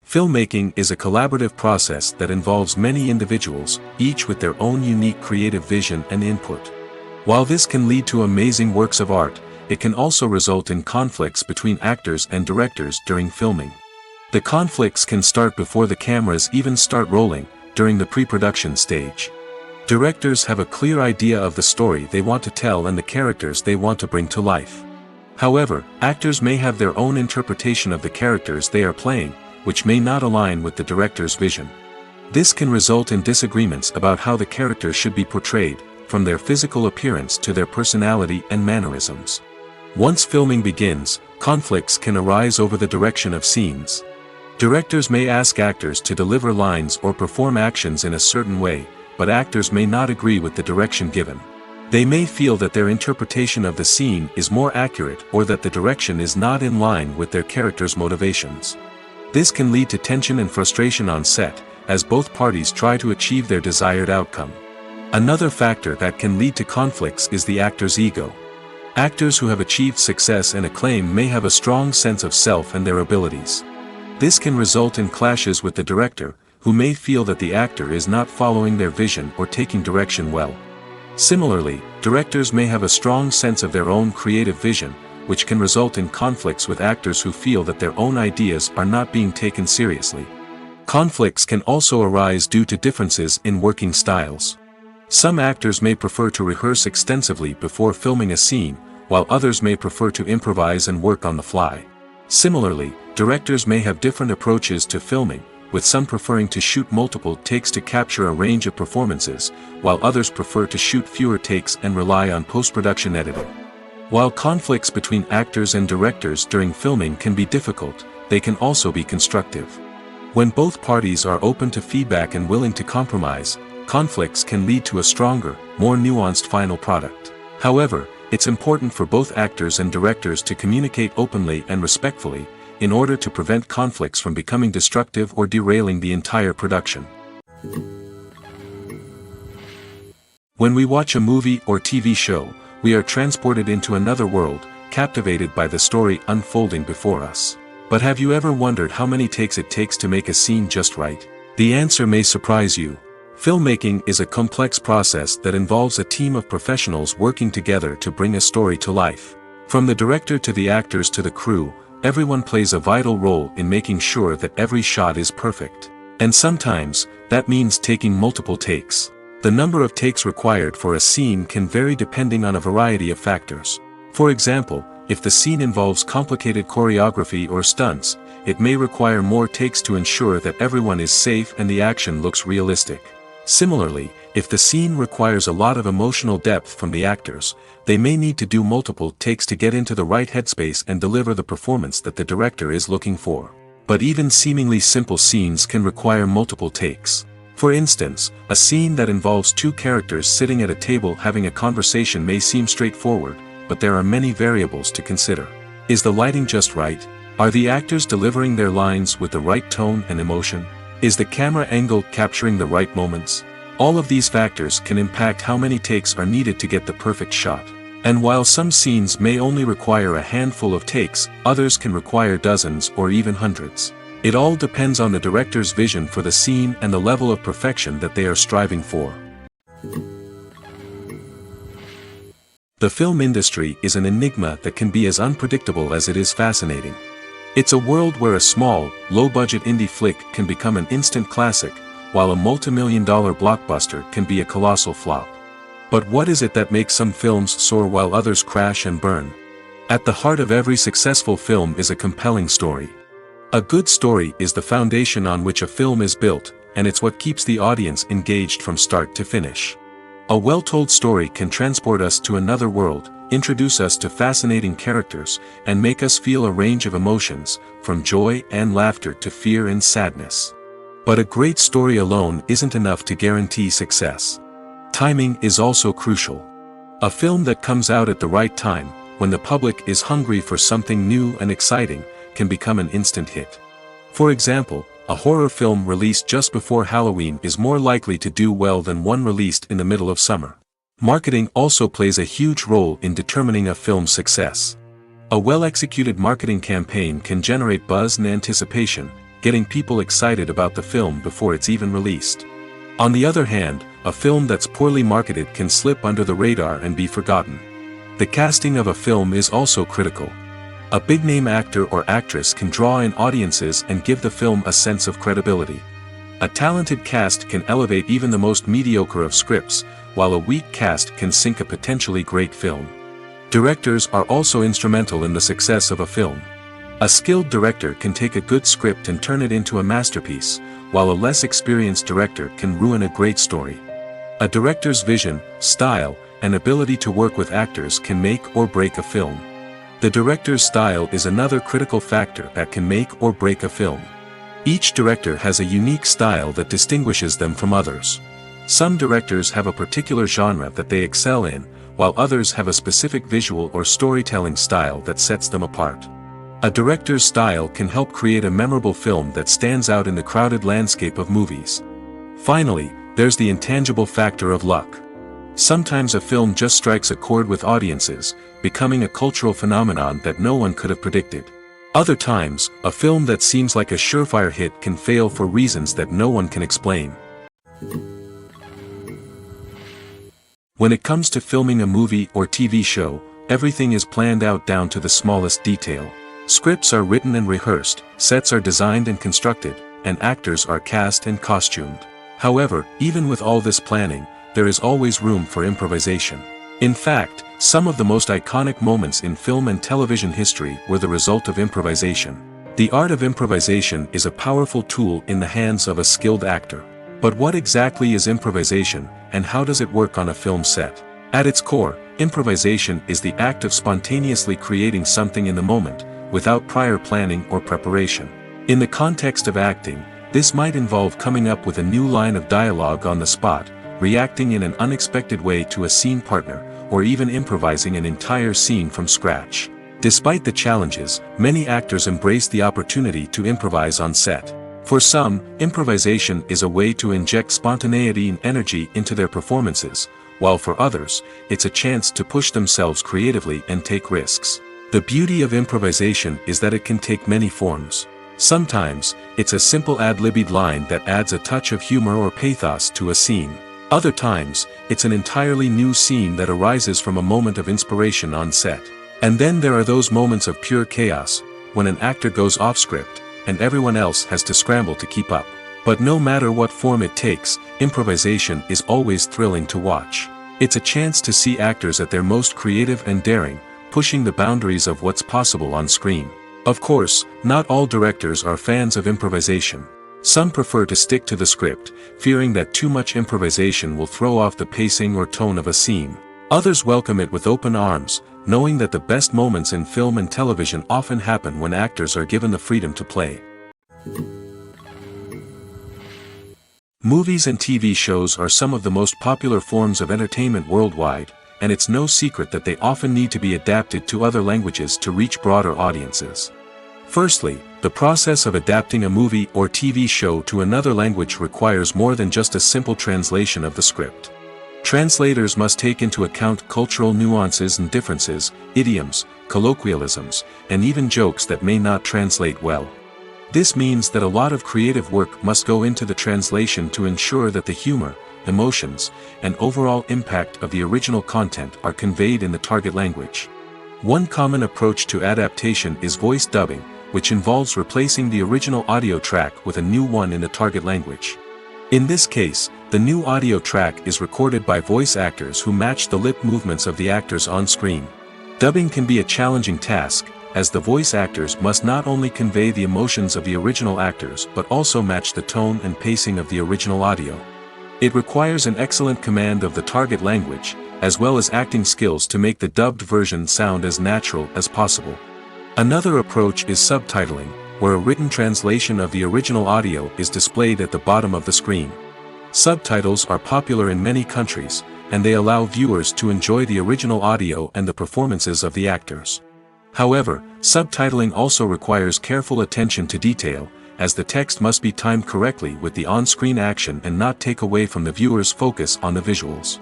Filmmaking is a collaborative process that involves many individuals, each with their own unique creative vision and input. While this can lead to amazing works of art, it can also result in conflicts between actors and directors during filming. The conflicts can start before the cameras even start rolling, during the pre-production stage. Directors have a clear idea of the story they want to tell and the characters they want to bring to life. However, actors may have their own interpretation of the characters they are playing, which may not align with the director's vision. This can result in disagreements about how the characters should be portrayed, from their physical appearance to their personality and mannerisms. Once filming begins, conflicts can arise over the direction of scenes. Directors may ask actors to deliver lines or perform actions in a certain way, but actors may not agree with the direction given. They may feel that their interpretation of the scene is more accurate or that the direction is not in line with their character's motivations. This can lead to tension and frustration on set, as both parties try to achieve their desired outcome. Another factor that can lead to conflicts is the actor's ego. Actors who have achieved success and acclaim may have a strong sense of self and their abilities. This can result in clashes with the director, who may feel that the actor is not following their vision or taking direction well. Similarly, directors may have a strong sense of their own creative vision, which can result in conflicts with actors who feel that their own ideas are not being taken seriously. Conflicts can also arise due to differences in working styles. Some actors may prefer to rehearse extensively before filming a scene, while others may prefer to improvise and work on the fly. Similarly, directors may have different approaches to filming, with some preferring to shoot multiple takes to capture a range of performances, while others prefer to shoot fewer takes and rely on post-production editing. While conflicts between actors and directors during filming can be difficult, they can also be constructive. When both parties are open to feedback and willing to compromise, conflicts can lead to a stronger, more nuanced final product. However, it's important for both actors and directors to communicate openly and respectfully, in order to prevent conflicts from becoming destructive or derailing the entire production. When we watch a movie or TV show, we are transported into another world, captivated by the story unfolding before us. But have you ever wondered how many takes it takes to make a scene just right? The answer may surprise you. Filmmaking is a complex process that involves a team of professionals working together to bring a story to life. From the director to the actors to the crew, everyone plays a vital role in making sure that every shot is perfect. And sometimes, that means taking multiple takes. The number of takes required for a scene can vary depending on a variety of factors. For example, if the scene involves complicated choreography or stunts, it may require more takes to ensure that everyone is safe and the action looks realistic. Similarly, if the scene requires a lot of emotional depth from the actors, they may need to do multiple takes to get into the right headspace and deliver the performance that the director is looking for. But even seemingly simple scenes can require multiple takes. For instance, a scene that involves two characters sitting at a table having a conversation may seem straightforward, but there are many variables to consider. Is the lighting just right? Are the actors delivering their lines with the right tone and emotion? Is the camera angle capturing the right moments? All of these factors can impact how many takes are needed to get the perfect shot. And while some scenes may only require a handful of takes, others can require dozens or even hundreds. It all depends on the director's vision for the scene and the level of perfection that they are striving for. The film industry is an enigma that can be as unpredictable as it is fascinating. It's a world where a small, low-budget indie flick can become an instant classic, while a multi-million-dollar blockbuster can be a colossal flop. But what is it that makes some films soar while others crash and burn? At the heart of every successful film is a compelling story. A good story is the foundation on which a film is built, and it's what keeps the audience engaged from start to finish. A well-told story can transport us to another world, introduce us to fascinating characters, and make us feel a range of emotions, from joy and laughter to fear and sadness. But a great story alone isn't enough to guarantee success. Timing is also crucial. A film that comes out at the right time, when the public is hungry for something new and exciting, can become an instant hit. For example, a horror film released just before Halloween is more likely to do well than one released in the middle of summer. Marketing also plays a huge role in determining a film's success. A well-executed marketing campaign can generate buzz and anticipation, getting people excited about the film before it's even released. On the other hand, a film that's poorly marketed can slip under the radar and be forgotten. The casting of a film is also critical. A big-name actor or actress can draw in audiences and give the film a sense of credibility. A talented cast can elevate even the most mediocre of scripts, while a weak cast can sink a potentially great film. Directors are also instrumental in the success of a film. A skilled director can take a good script and turn it into a masterpiece, while a less experienced director can ruin a great story. A director's vision, style, and ability to work with actors can make or break a film. The director's style is another critical factor that can make or break a film. Each director has a unique style that distinguishes them from others. Some directors have a particular genre that they excel in, while others have a specific visual or storytelling style that sets them apart. A director's style can help create a memorable film that stands out in the crowded landscape of movies. Finally, there's the intangible factor of luck. Sometimes a film just strikes a chord with audiences, becoming a cultural phenomenon that no one could have predicted. Other times, a film that seems like a surefire hit can fail for reasons that no one can explain. When it comes to filming a movie or TV show, everything is planned out down to the smallest detail. Scripts are written and rehearsed, sets are designed and constructed, and actors are cast and costumed. However, even with all this planning, there is always room for improvisation. In fact, some of the most iconic moments in film and television history were the result of improvisation. The art of improvisation is a powerful tool in the hands of a skilled actor. But what exactly is improvisation, and how does it work on a film set? At its core, improvisation is the act of spontaneously creating something in the moment, without prior planning or preparation. In the context of acting, this might involve coming up with a new line of dialogue on the spot, reacting in an unexpected way to a scene partner, or even improvising an entire scene from scratch. Despite the challenges, many actors embrace the opportunity to improvise on set. For some, improvisation is a way to inject spontaneity and energy into their performances, while for others, it's a chance to push themselves creatively and take risks. The beauty of improvisation is that it can take many forms. Sometimes, it's a simple ad-libbed line that adds a touch of humor or pathos to a scene. Other times, it's an entirely new scene that arises from a moment of inspiration on set. And then there are those moments of pure chaos, when an actor goes off script, and everyone else has to scramble to keep up. But no matter what form it takes, improvisation is always thrilling to watch. It's a chance to see actors at their most creative and daring, pushing the boundaries of what's possible on screen. Of course, not all directors are fans of improvisation. Some prefer to stick to the script, fearing that too much improvisation will throw off the pacing or tone of a scene. Others welcome it with open arms, knowing that the best moments in film and television often happen when actors are given the freedom to play. Movies and TV shows are some of the most popular forms of entertainment worldwide, and it's no secret that they often need to be adapted to other languages to reach broader audiences. Firstly, the process of adapting a movie or TV show to another language requires more than just a simple translation of the script. Translators must take into account cultural nuances and differences, idioms, colloquialisms, and even jokes that may not translate well. This means that a lot of creative work must go into the translation to ensure that the humor, emotions, and overall impact of the original content are conveyed in the target language. One common approach to adaptation is voice dubbing, which involves replacing the original audio track with a new one in the target language. In this case, the new audio track is recorded by voice actors who match the lip movements of the actors on screen. Dubbing can be a challenging task, as the voice actors must not only convey the emotions of the original actors but also match the tone and pacing of the original audio. It requires an excellent command of the target language, as well as acting skills to make the dubbed version sound as natural as possible. Another approach is subtitling, where a written translation of the original audio is displayed at the bottom of the screen. Subtitles are popular in many countries, and they allow viewers to enjoy the original audio and the performances of the actors. However, subtitling also requires careful attention to detail, as the text must be timed correctly with the on-screen action and not take away from the viewer's focus on the visuals.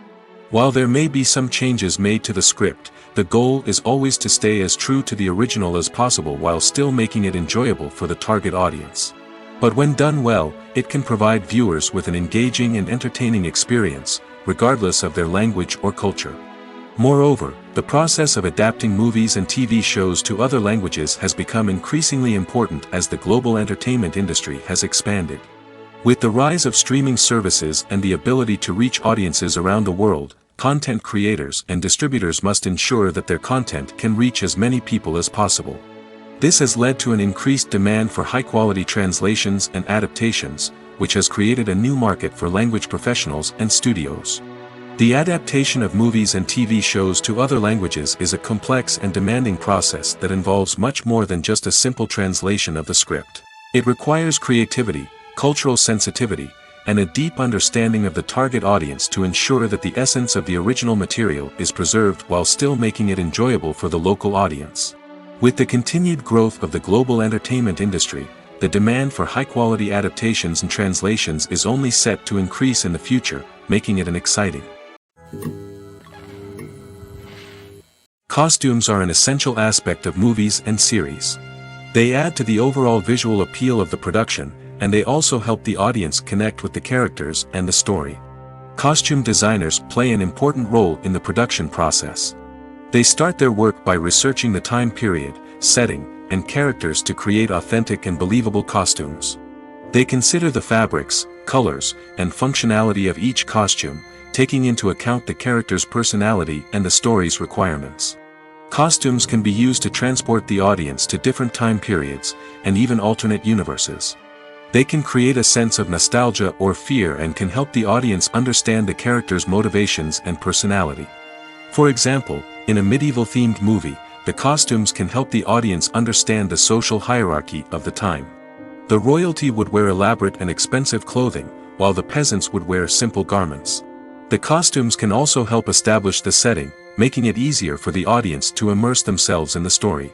While there may be some changes made to the script, the goal is always to stay as true to the original as possible while still making it enjoyable for the target audience. But when done well, it can provide viewers with an engaging and entertaining experience, regardless of their language or culture. Moreover, the process of adapting movies and TV shows to other languages has become increasingly important as the global entertainment industry has expanded. With the rise of streaming services and the ability to reach audiences around the world, content creators and distributors must ensure that their content can reach as many people as possible. This has led to an increased demand for high-quality translations and adaptations, which has created a new market for language professionals and studios. The adaptation of movies and TV shows to other languages is a complex and demanding process that involves much more than just a simple translation of the script. It requires creativity, cultural sensitivity, and a deep understanding of the target audience to ensure that the essence of the original material is preserved while still making it enjoyable for the local audience. With the continued growth of the global entertainment industry, the demand for high-quality adaptations and translations is only set to increase in the future, making it exciting. Costumes are an essential aspect of movies and series. They add to the overall visual appeal of the production, and they also help the audience connect with the characters and the story. Costume designers play an important role in the production process. They start their work by researching the time period, setting, and characters to create authentic and believable costumes. They consider the fabrics, colors, and functionality of each costume, taking into account the character's personality and the story's requirements. Costumes can be used to transport the audience to different time periods, and even alternate universes. They can create a sense of nostalgia or fear and can help the audience understand the character's motivations and personality. For example, in a medieval-themed movie, the costumes can help the audience understand the social hierarchy of the time. The royalty would wear elaborate and expensive clothing, while the peasants would wear simple garments. The costumes can also help establish the setting, making it easier for the audience to immerse themselves in the story.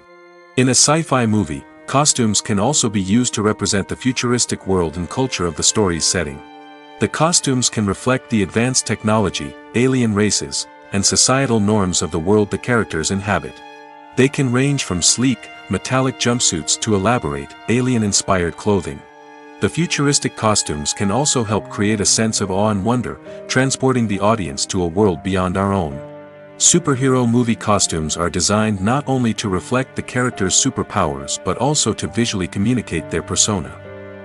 In a sci-fi movie, costumes can also be used to represent the futuristic world and culture of the story's setting. The costumes can reflect the advanced technology, alien races, and societal norms of the world the characters inhabit. They can range from sleek, metallic jumpsuits to elaborate, alien-inspired clothing. The futuristic costumes can also help create a sense of awe and wonder, transporting the audience to a world beyond our own. Superhero movie costumes are designed not only to reflect the character's superpowers but also to visually communicate their persona.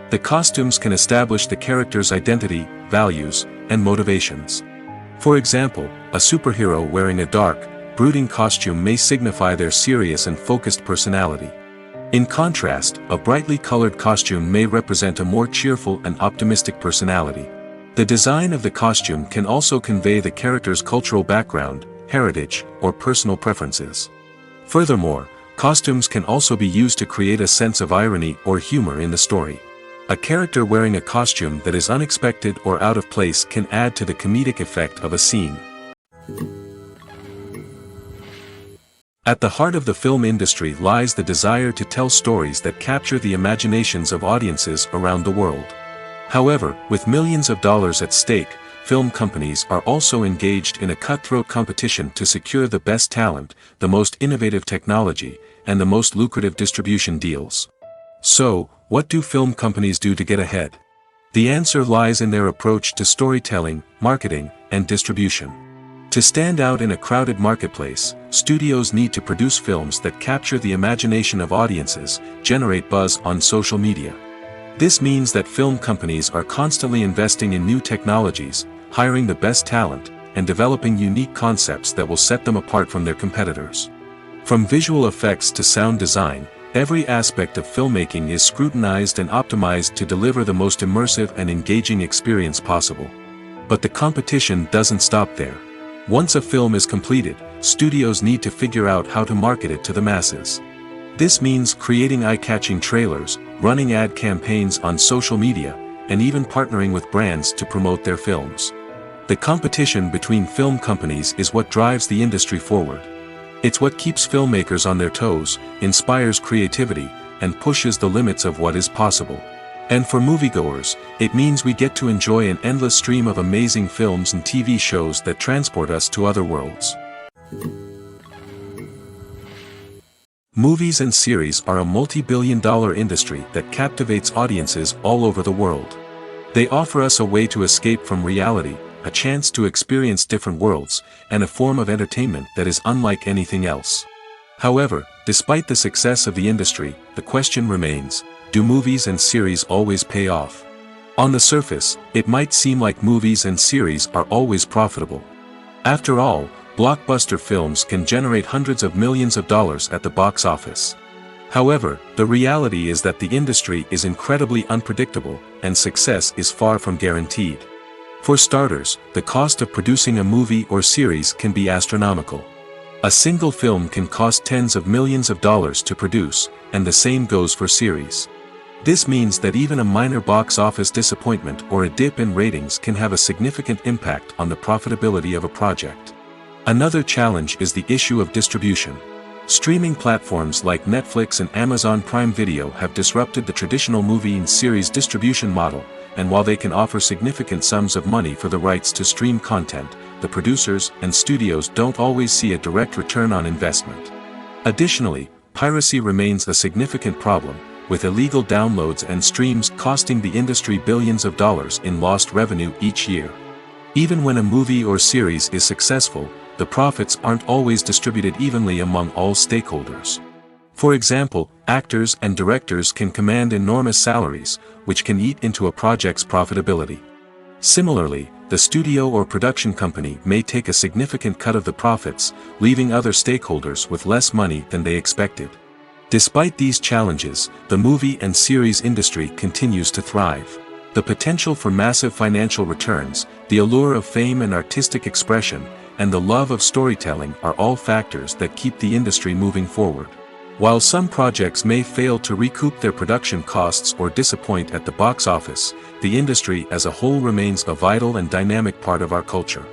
The costumes can establish the character's identity, values, and motivations. For example, a superhero wearing a dark, brooding costume may signify their serious and focused personality. In contrast, a brightly colored costume may represent a more cheerful and optimistic personality. The design of the costume can also convey the character's cultural background, heritage, or personal preferences. Furthermore, costumes can also be used to create a sense of irony or humor in the story. A character wearing a costume that is unexpected or out of place can add to the comedic effect of a scene. At the heart of the film industry lies the desire to tell stories that capture the imaginations of audiences around the world. However, with millions of dollars at stake, film companies are also engaged in a cutthroat competition to secure the best talent, the most innovative technology, and the most lucrative distribution deals. So, What do film companies do to get ahead? The answer lies in their approach to storytelling, marketing, and distribution. To stand out in a crowded marketplace, studios need to produce films that capture the imagination of audiences, generate buzz on social media. This means that film companies are constantly investing in new technologies, hiring the best talent, and developing unique concepts that will set them apart from their competitors. From visual effects to sound design, every aspect of filmmaking is scrutinized and optimized to deliver the most immersive and engaging experience possible. But the competition doesn't stop there. Once a film is completed, studios need to figure out how to market it to the masses. This means creating eye-catching trailers, running ad campaigns on social media, and even partnering with brands to promote their films. The competition between film companies is what drives the industry forward. It's what keeps filmmakers on their toes, inspires creativity, and pushes the limits of what is possible. And for moviegoers, it means we get to enjoy an endless stream of amazing films and TV shows that transport us to other worlds. Movies and series are a multi-billion-dollar industry that captivates audiences all over the world. They offer us a way to escape from reality, a chance to experience different worlds, and a form of entertainment that is unlike anything else. However, despite the success of the industry, the question remains, do movies and series always pay off? On the surface, it might seem like movies and series are always profitable. After all, blockbuster films can generate hundreds of millions of dollars at the box office. However, the reality is that the industry is incredibly unpredictable, and success is far from guaranteed. For starters, the cost of producing a movie or series can be astronomical. A single film can cost tens of millions of dollars to produce, and the same goes for series. This means that even a minor box office disappointment or a dip in ratings can have a significant impact on the profitability of a project. Another challenge is the issue of distribution. Streaming platforms like Netflix and Amazon Prime Video have disrupted the traditional movie and series distribution model, and while they can offer significant sums of money for the rights to stream content, the producers and studios don't always see a direct return on investment. Additionally, piracy remains a significant problem, with illegal downloads and streams costing the industry billions of dollars in lost revenue each year. Even when a movie or series is successful, the profits aren't always distributed evenly among all stakeholders. For example, actors and directors can command enormous salaries, which can eat into a project's profitability. Similarly, the studio or production company may take a significant cut of the profits, leaving other stakeholders with less money than they expected. Despite these challenges, the movie and series industry continues to thrive. The potential for massive financial returns, the allure of fame and artistic expression, and the love of storytelling are all factors that keep the industry moving forward. While some projects may fail to recoup their production costs or disappoint at the box office, the industry as a whole remains a vital and dynamic part of our culture.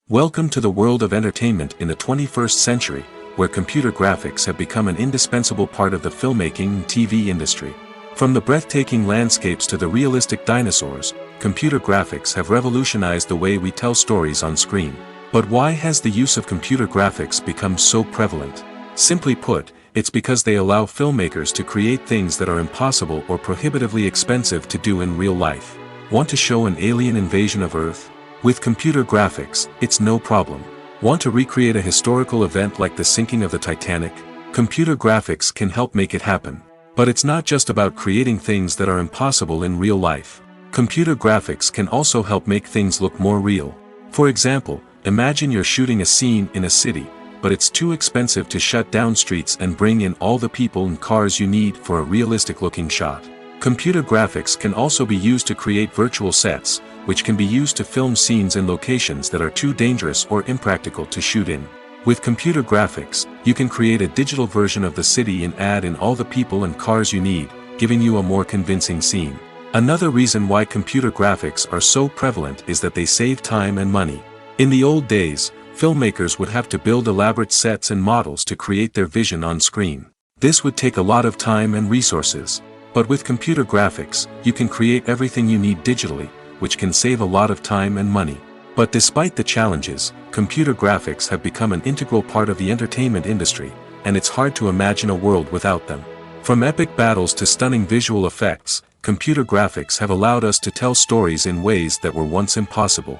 Welcome to the world of entertainment in the 21st century, where computer graphics have become an indispensable part of the filmmaking and TV industry. From the breathtaking landscapes to the realistic dinosaurs, computer graphics have revolutionized the way we tell stories on screen. But why has the use of computer graphics become so prevalent? Simply put, it's because they allow filmmakers to create things that are impossible or prohibitively expensive to do in real life. Want to show an alien invasion of Earth? With computer graphics, it's no problem. Want to recreate a historical event like the sinking of the Titanic? Computer graphics can help make it happen. But it's not just about creating things that are impossible in real life. Computer graphics can also help make things look more real. For example, imagine you're shooting a scene in a city, but it's too expensive to shut down streets and bring in all the people and cars you need for a realistic-looking shot. Computer graphics can also be used to create virtual sets, which can be used to film scenes in locations that are too dangerous or impractical to shoot in. With computer graphics, you can create a digital version of the city and add in all the people and cars you need, giving you a more convincing scene. Another reason why computer graphics are so prevalent is that they save time and money. In the old days, filmmakers would have to build elaborate sets and models to create their vision on screen. This would take a lot of time and resources. But with computer graphics, you can create everything you need digitally, which can save a lot of time and money. But despite the challenges, computer graphics have become an integral part of the entertainment industry, and it's hard to imagine a world without them. From epic battles to stunning visual effects, computer graphics have allowed us to tell stories in ways that were once impossible.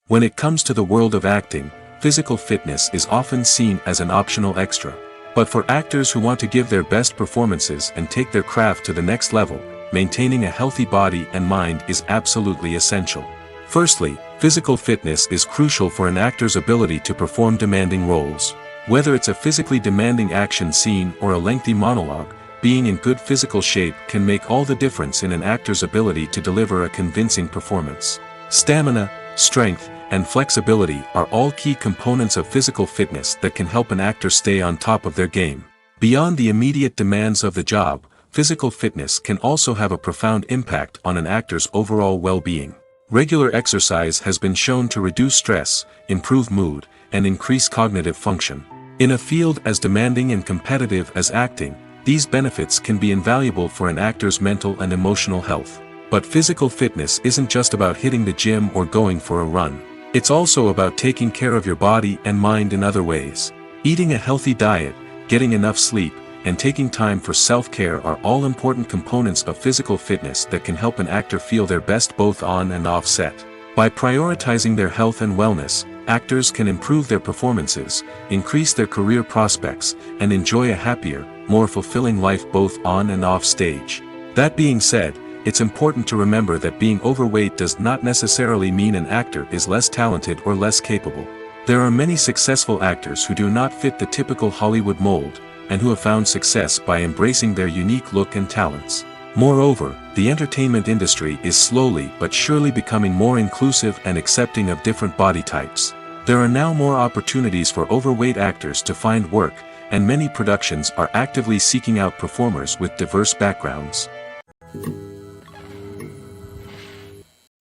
When it comes to the world of acting, physical fitness is often seen as an optional extra. But for actors who want to give their best performances and take their craft to the next level, maintaining a healthy body and mind is absolutely essential. Firstly, physical fitness is crucial for an actor's ability to perform demanding roles. Whether it's a physically demanding action scene or a lengthy monologue, being in good physical shape can make all the difference in an actor's ability to deliver a convincing performance. Stamina, strength, and flexibility are all key components of physical fitness that can help an actor stay on top of their game. Beyond the immediate demands of the job, physical fitness can also have a profound impact on an actor's overall well-being. Regular exercise has been shown to reduce stress, improve mood, and increase cognitive function. In a field as demanding and competitive as acting, these benefits can be invaluable for an actor's mental and emotional health. But physical fitness isn't just about hitting the gym or going for a run. It's also about taking care of your body and mind in other ways. Eating a healthy diet, getting enough sleep, and taking time for self-care are all important components of physical fitness that can help an actor feel their best both on and off set. By prioritizing their health and wellness, actors can improve their performances, increase their career prospects, and enjoy a happier, more fulfilling life both on and off stage. That being said, it's important to remember that being overweight does not necessarily mean an actor is less talented or less capable. There are many successful actors who do not fit the typical Hollywood mold, and who have found success by embracing their unique look and talents. Moreover, the entertainment industry is slowly but surely becoming more inclusive and accepting of different body types. There are now more opportunities for overweight actors to find work, and many productions are actively seeking out performers with diverse backgrounds.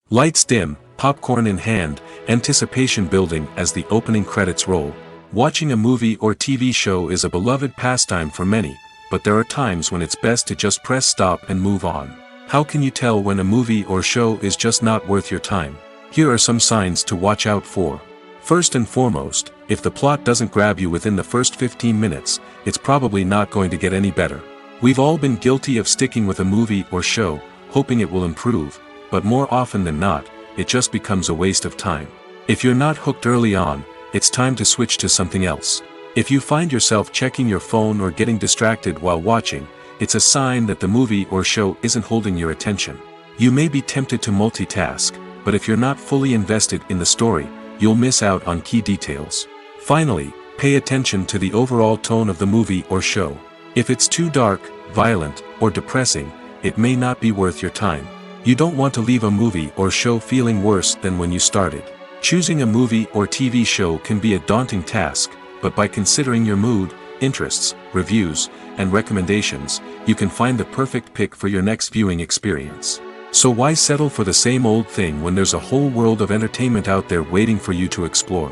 Lights dim, popcorn in hand, anticipation building as the opening credits roll. Watching a movie or TV show is a beloved pastime for many, but there are times when it's best to just press stop and move on. How can you tell when a movie or show is just not worth your time? Here are some signs to watch out for. First and foremost, if the plot doesn't grab you within the first 15 minutes, it's probably not going to get any better. We've all been guilty of sticking with a movie or show, hoping it will improve, but more often than not, it just becomes a waste of time. If you're not hooked early on, it's time to switch to something else. If you find yourself checking your phone or getting distracted while watching, it's a sign that the movie or show isn't holding your attention. You may be tempted to multitask, but if you're not fully invested in the story, you'll miss out on key details. Finally, pay attention to the overall tone of the movie or show. If it's too dark, violent, or depressing, it may not be worth your time. You don't want to leave a movie or show feeling worse than when you started. Choosing a movie or TV show can be a daunting task, but by considering your mood, interests, reviews, and recommendations, you can find the perfect pick for your next viewing experience. So why settle for the same old thing when there's a whole world of entertainment out there waiting for you to explore?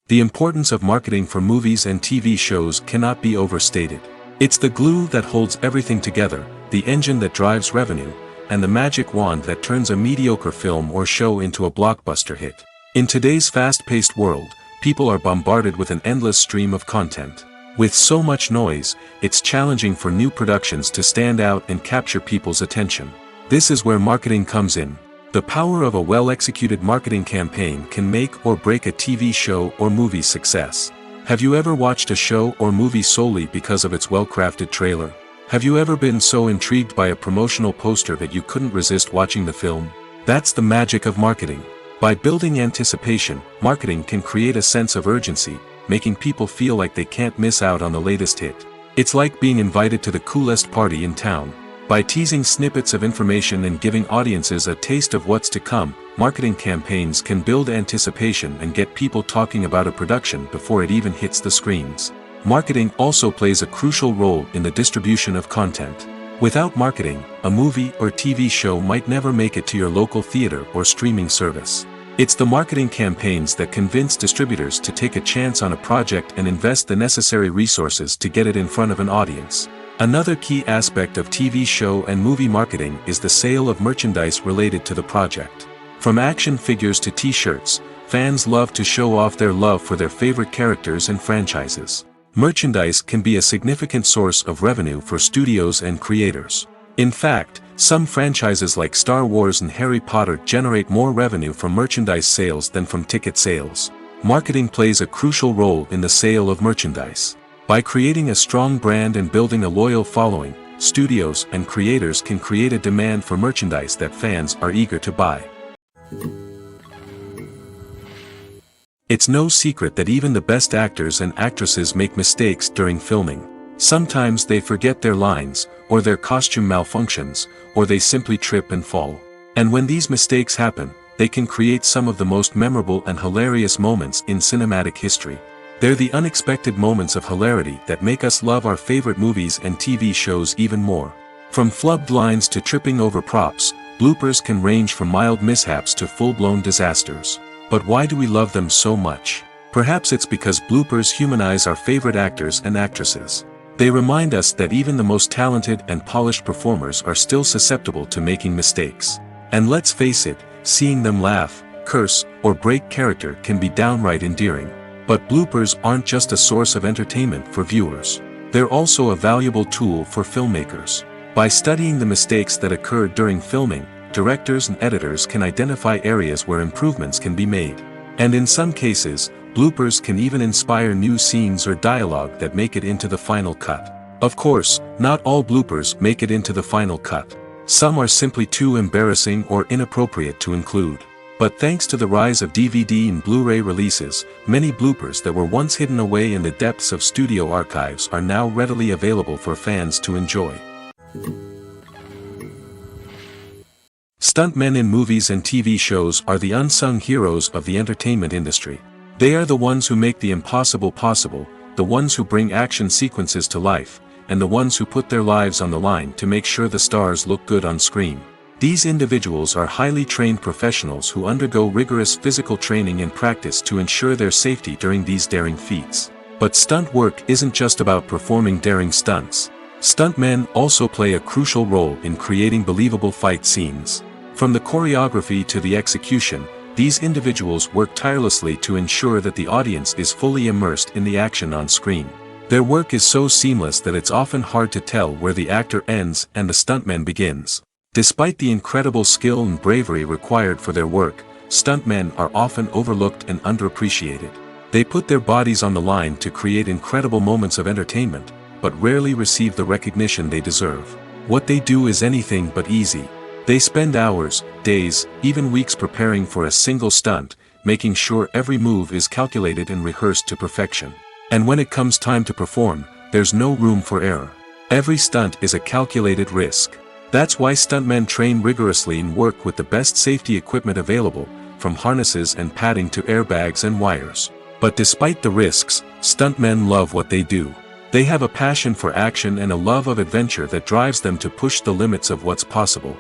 The importance of marketing for movies and TV shows cannot be overstated. It's the glue that holds everything together, the engine that drives revenue, and the magic wand that turns a mediocre film or show into a blockbuster hit. In today's fast-paced world, people are bombarded with an endless stream of content. With so much noise, it's challenging for new productions to stand out and capture people's attention. This is where marketing comes in. The power of a well-executed marketing campaign can make or break a TV show or movie's success. Have you ever watched a show or movie solely because of its well-crafted trailer? Have you ever been so intrigued by a promotional poster that you couldn't resist watching the film? That's the magic of marketing. By building anticipation, marketing can create a sense of urgency, making people feel like they can't miss out on the latest hit. It's like being invited to the coolest party in town. By teasing snippets of information and giving audiences a taste of what's to come, marketing campaigns can build anticipation and get people talking about a production before it even hits the screens. Marketing also plays a crucial role in the distribution of content. Without marketing, a movie or TV show might never make it to your local theater or streaming service. It's the marketing campaigns that convince distributors to take a chance on a project and invest the necessary resources to get it in front of an audience. Another key aspect of TV show and movie marketing is the sale of merchandise related to the project. From action figures to t-shirts, fans love to show off their love for their favorite characters and franchises. Merchandise can be a significant source of revenue for studios and creators. In fact, some franchises like Star Wars and Harry Potter generate more revenue from merchandise sales than from ticket sales. Marketing plays a crucial role in the sale of merchandise. By creating a strong brand and building a loyal following, studios and creators can create a demand for merchandise that fans are eager to buy. It's no secret that even the best actors and actresses make mistakes during filming. Sometimes they forget their lines, or their costume malfunctions, or they simply trip and fall. And when these mistakes happen, they can create some of the most memorable and hilarious moments in cinematic history. They're the unexpected moments of hilarity that make us love our favorite movies and TV shows even more. From flubbed lines to tripping over props, bloopers can range from mild mishaps to full-blown disasters. But why do we love them so much? Perhaps it's because bloopers humanize our favorite actors and actresses. They remind us that even the most talented and polished performers are still susceptible to making mistakes. And let's face it, seeing them laugh, curse, or break character can be downright endearing. But bloopers aren't just a source of entertainment for viewers. They're also a valuable tool for filmmakers. By studying the mistakes that occurred during filming, directors and editors can identify areas where improvements can be made. And in some cases, bloopers can even inspire new scenes or dialogue that make it into the final cut. Of course, not all bloopers make it into the final cut. Some are simply too embarrassing or inappropriate to include. But thanks to the rise of DVD and Blu-ray releases, many bloopers that were once hidden away in the depths of studio archives are now readily available for fans to enjoy. Stuntmen in movies and TV shows are the unsung heroes of the entertainment industry. They are the ones who make the impossible possible, the ones who bring action sequences to life, and the ones who put their lives on the line to make sure the stars look good on screen. These individuals are highly trained professionals who undergo rigorous physical training and practice to ensure their safety during these daring feats. But stunt work isn't just about performing daring stunts. Stuntmen also play a crucial role in creating believable fight scenes. From the choreography to the execution, these individuals work tirelessly to ensure that the audience is fully immersed in the action on screen. Their work is so seamless that it's often hard to tell where the actor ends and the stuntman begins. Despite the incredible skill and bravery required for their work, stuntmen are often overlooked and underappreciated. They put their bodies on the line to create incredible moments of entertainment, but rarely receive the recognition they deserve. What they do is anything but easy. They spend hours, days, even weeks preparing for a single stunt, making sure every move is calculated and rehearsed to perfection. And when it comes time to perform, there's no room for error. Every stunt is a calculated risk. That's why stuntmen train rigorously and work with the best safety equipment available, from harnesses and padding to airbags and wires. But despite the risks, stuntmen love what they do. They have a passion for action and a love of adventure that drives them to push the limits of what's possible.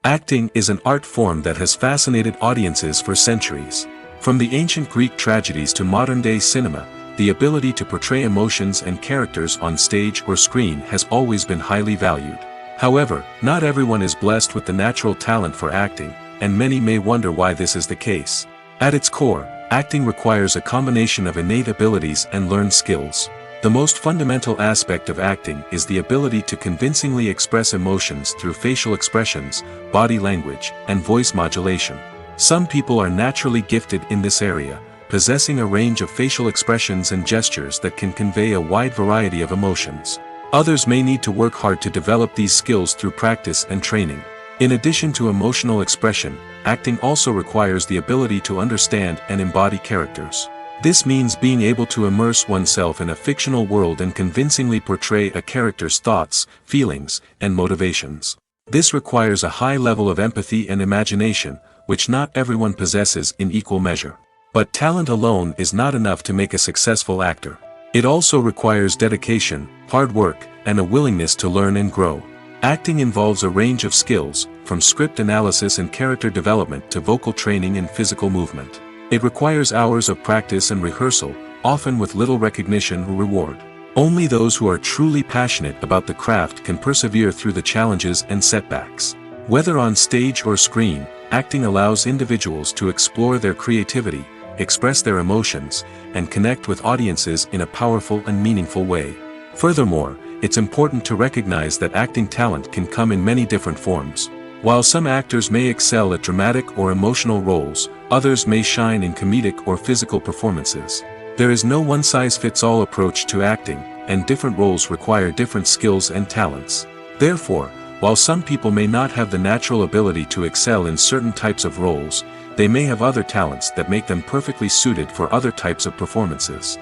Acting is an art form that has fascinated audiences for centuries. From the ancient Greek tragedies to modern-day cinema, the ability to portray emotions and characters on stage or screen has always been highly valued. However, not everyone is blessed with the natural talent for acting, and many may wonder why this is the case. At its core, acting requires a combination of innate abilities and learned skills. The most fundamental aspect of acting is the ability to convincingly express emotions through facial expressions, body language, and voice modulation. Some people are naturally gifted in this area, possessing a range of facial expressions and gestures that can convey a wide variety of emotions. Others may need to work hard to develop these skills through practice and training. In addition to emotional expression, acting also requires the ability to understand and embody characters. This means being able to immerse oneself in a fictional world and convincingly portray a character's thoughts, feelings, and motivations. This requires a high level of empathy and imagination, which not everyone possesses in equal measure. But talent alone is not enough to make a successful actor. It also requires dedication, hard work, and a willingness to learn and grow. Acting involves a range of skills, from script analysis and character development to vocal training and physical movement. It requires hours of practice and rehearsal, often with little recognition or reward. Only those who are truly passionate about the craft can persevere through the challenges and setbacks. Whether on stage or screen, acting allows individuals to explore their creativity, express their emotions, and connect with audiences in a powerful and meaningful way. Furthermore, it's important to recognize that acting talent can come in many different forms. While some actors may excel at dramatic or emotional roles, others may shine in comedic or physical performances. There is no one-size-fits-all approach to acting, and different roles require different skills and talents. Therefore, while some people may not have the natural ability to excel in certain types of roles, they may have other talents that make them perfectly suited for other types of performances.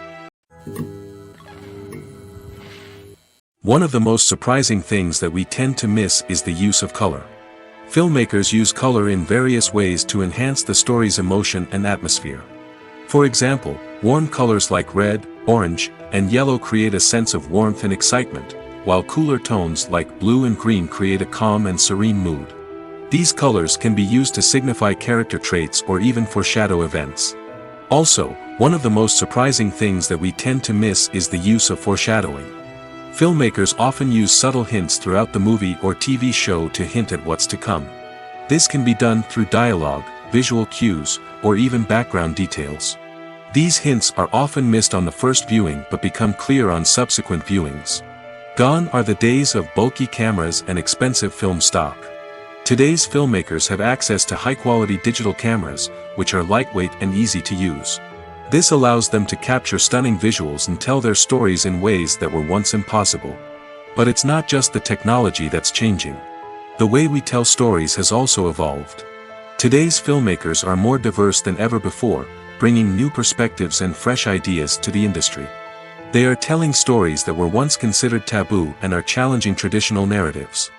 One of the most surprising things that we tend to miss is the use of color. Filmmakers use color in various ways to enhance the story's emotion and atmosphere. For example, warm colors like red, orange, and yellow create a sense of warmth and excitement, while cooler tones like blue and green create a calm and serene mood. These colors can be used to signify character traits or even foreshadow events. Also, one of the most surprising things that we tend to miss is the use of foreshadowing. Filmmakers often use subtle hints throughout the movie or TV show to hint at what's to come. This can be done through dialogue, visual cues, or even background details. These hints are often missed on the first viewing but become clear on subsequent viewings. Gone are the days of bulky cameras and expensive film stock. Today's filmmakers have access to high-quality digital cameras, which are lightweight and easy to use. This allows them to capture stunning visuals and tell their stories in ways that were once impossible. But it's not just the technology that's changing. The way we tell stories has also evolved. Today's filmmakers are more diverse than ever before, bringing new perspectives and fresh ideas to the industry. They are telling stories that were once considered taboo and are challenging traditional narratives.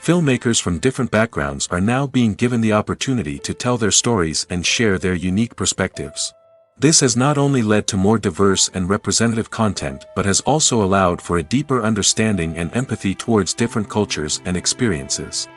Filmmakers from different backgrounds are now being given the opportunity to tell their stories and share their unique perspectives. This has not only led to more diverse and representative content but has also allowed for a deeper understanding and empathy towards different cultures and experiences.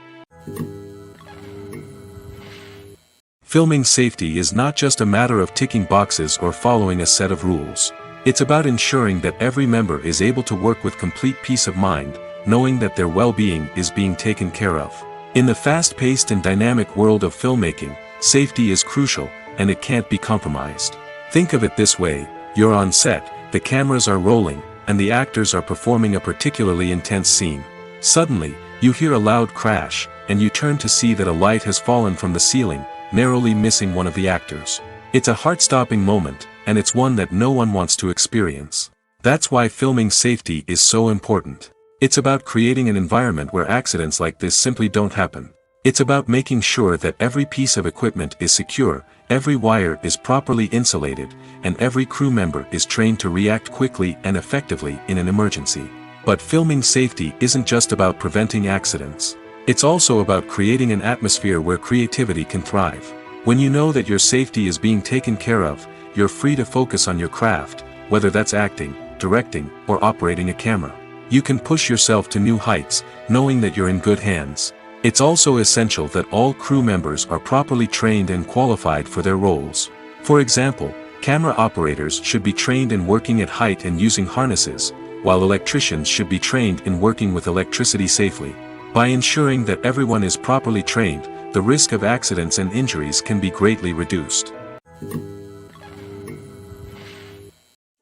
Filming safety is not just a matter of ticking boxes or following a set of rules. It's about ensuring that every member is able to work with complete peace of mind, knowing that their well-being is being taken care of. In the fast-paced and dynamic world of filmmaking, safety is crucial, and it can't be compromised. Think of it this way: you're on set, the cameras are rolling, and the actors are performing a particularly intense scene. Suddenly, you hear a loud crash, and you turn to see that a light has fallen from the ceiling, narrowly missing one of the actors. It's a heart-stopping moment, and it's one that no one wants to experience. That's why filming safety is so important. It's about creating an environment where accidents like this simply don't happen. It's about making sure that every piece of equipment is secure, every wire is properly insulated, and every crew member is trained to react quickly and effectively in an emergency. But filming safety isn't just about preventing accidents. It's also about creating an atmosphere where creativity can thrive. When you know that your safety is being taken care of, you're free to focus on your craft, whether that's acting, directing, or operating a camera. You can push yourself to new heights, knowing that you're in good hands. It's also essential that all crew members are properly trained and qualified for their roles. For example, camera operators should be trained in working at height and using harnesses, while electricians should be trained in working with electricity safely. By ensuring that everyone is properly trained, the risk of accidents and injuries can be greatly reduced.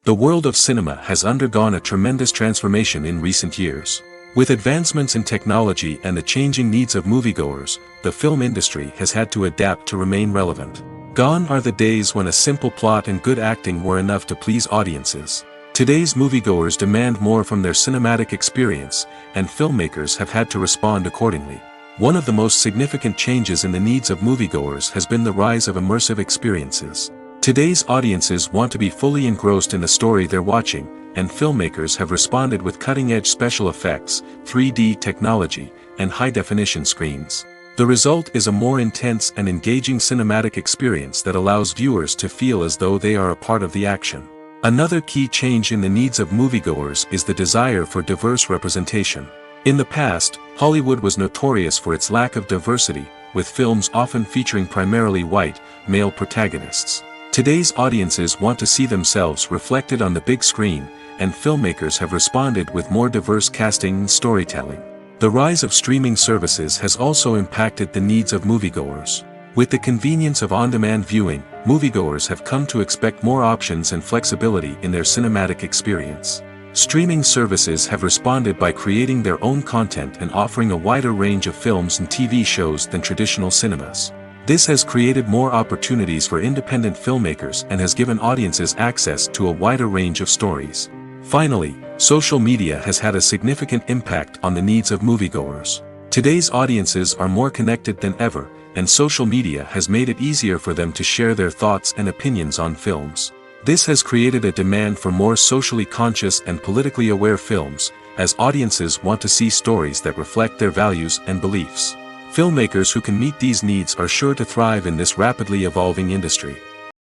The world of cinema has undergone a tremendous transformation in recent years. With advancements in technology and the changing needs of moviegoers, the film industry has had to adapt to remain relevant. Gone are the days when a simple plot and good acting were enough to please audiences. Today's moviegoers demand more from their cinematic experience, and filmmakers have had to respond accordingly. One of the most significant changes in the needs of moviegoers has been the rise of immersive experiences. Today's audiences want to be fully engrossed in the story they're watching, and filmmakers have responded with cutting-edge special effects, 3D technology, and high-definition screens. The result is a more intense and engaging cinematic experience that allows viewers to feel as though they are a part of the action. Another key change in the needs of moviegoers is the desire for diverse representation. In the past, Hollywood was notorious for its lack of diversity, with films often featuring primarily white, male protagonists. Today's audiences want to see themselves reflected on the big screen, and filmmakers have responded with more diverse casting and storytelling. The rise of streaming services has also impacted the needs of moviegoers. With the convenience of on-demand viewing, moviegoers have come to expect more options and flexibility in their cinematic experience. Streaming services have responded by creating their own content and offering a wider range of films and TV shows than traditional cinemas. This has created more opportunities for independent filmmakers and has given audiences access to a wider range of stories. Finally, social media has had a significant impact on the needs of moviegoers. Today's audiences are more connected than ever, and social media has made it easier for them to share their thoughts and opinions on films. This has created a demand for more socially conscious and politically aware films, as audiences want to see stories that reflect their values and beliefs. Filmmakers who can meet these needs are sure to thrive in this rapidly evolving industry.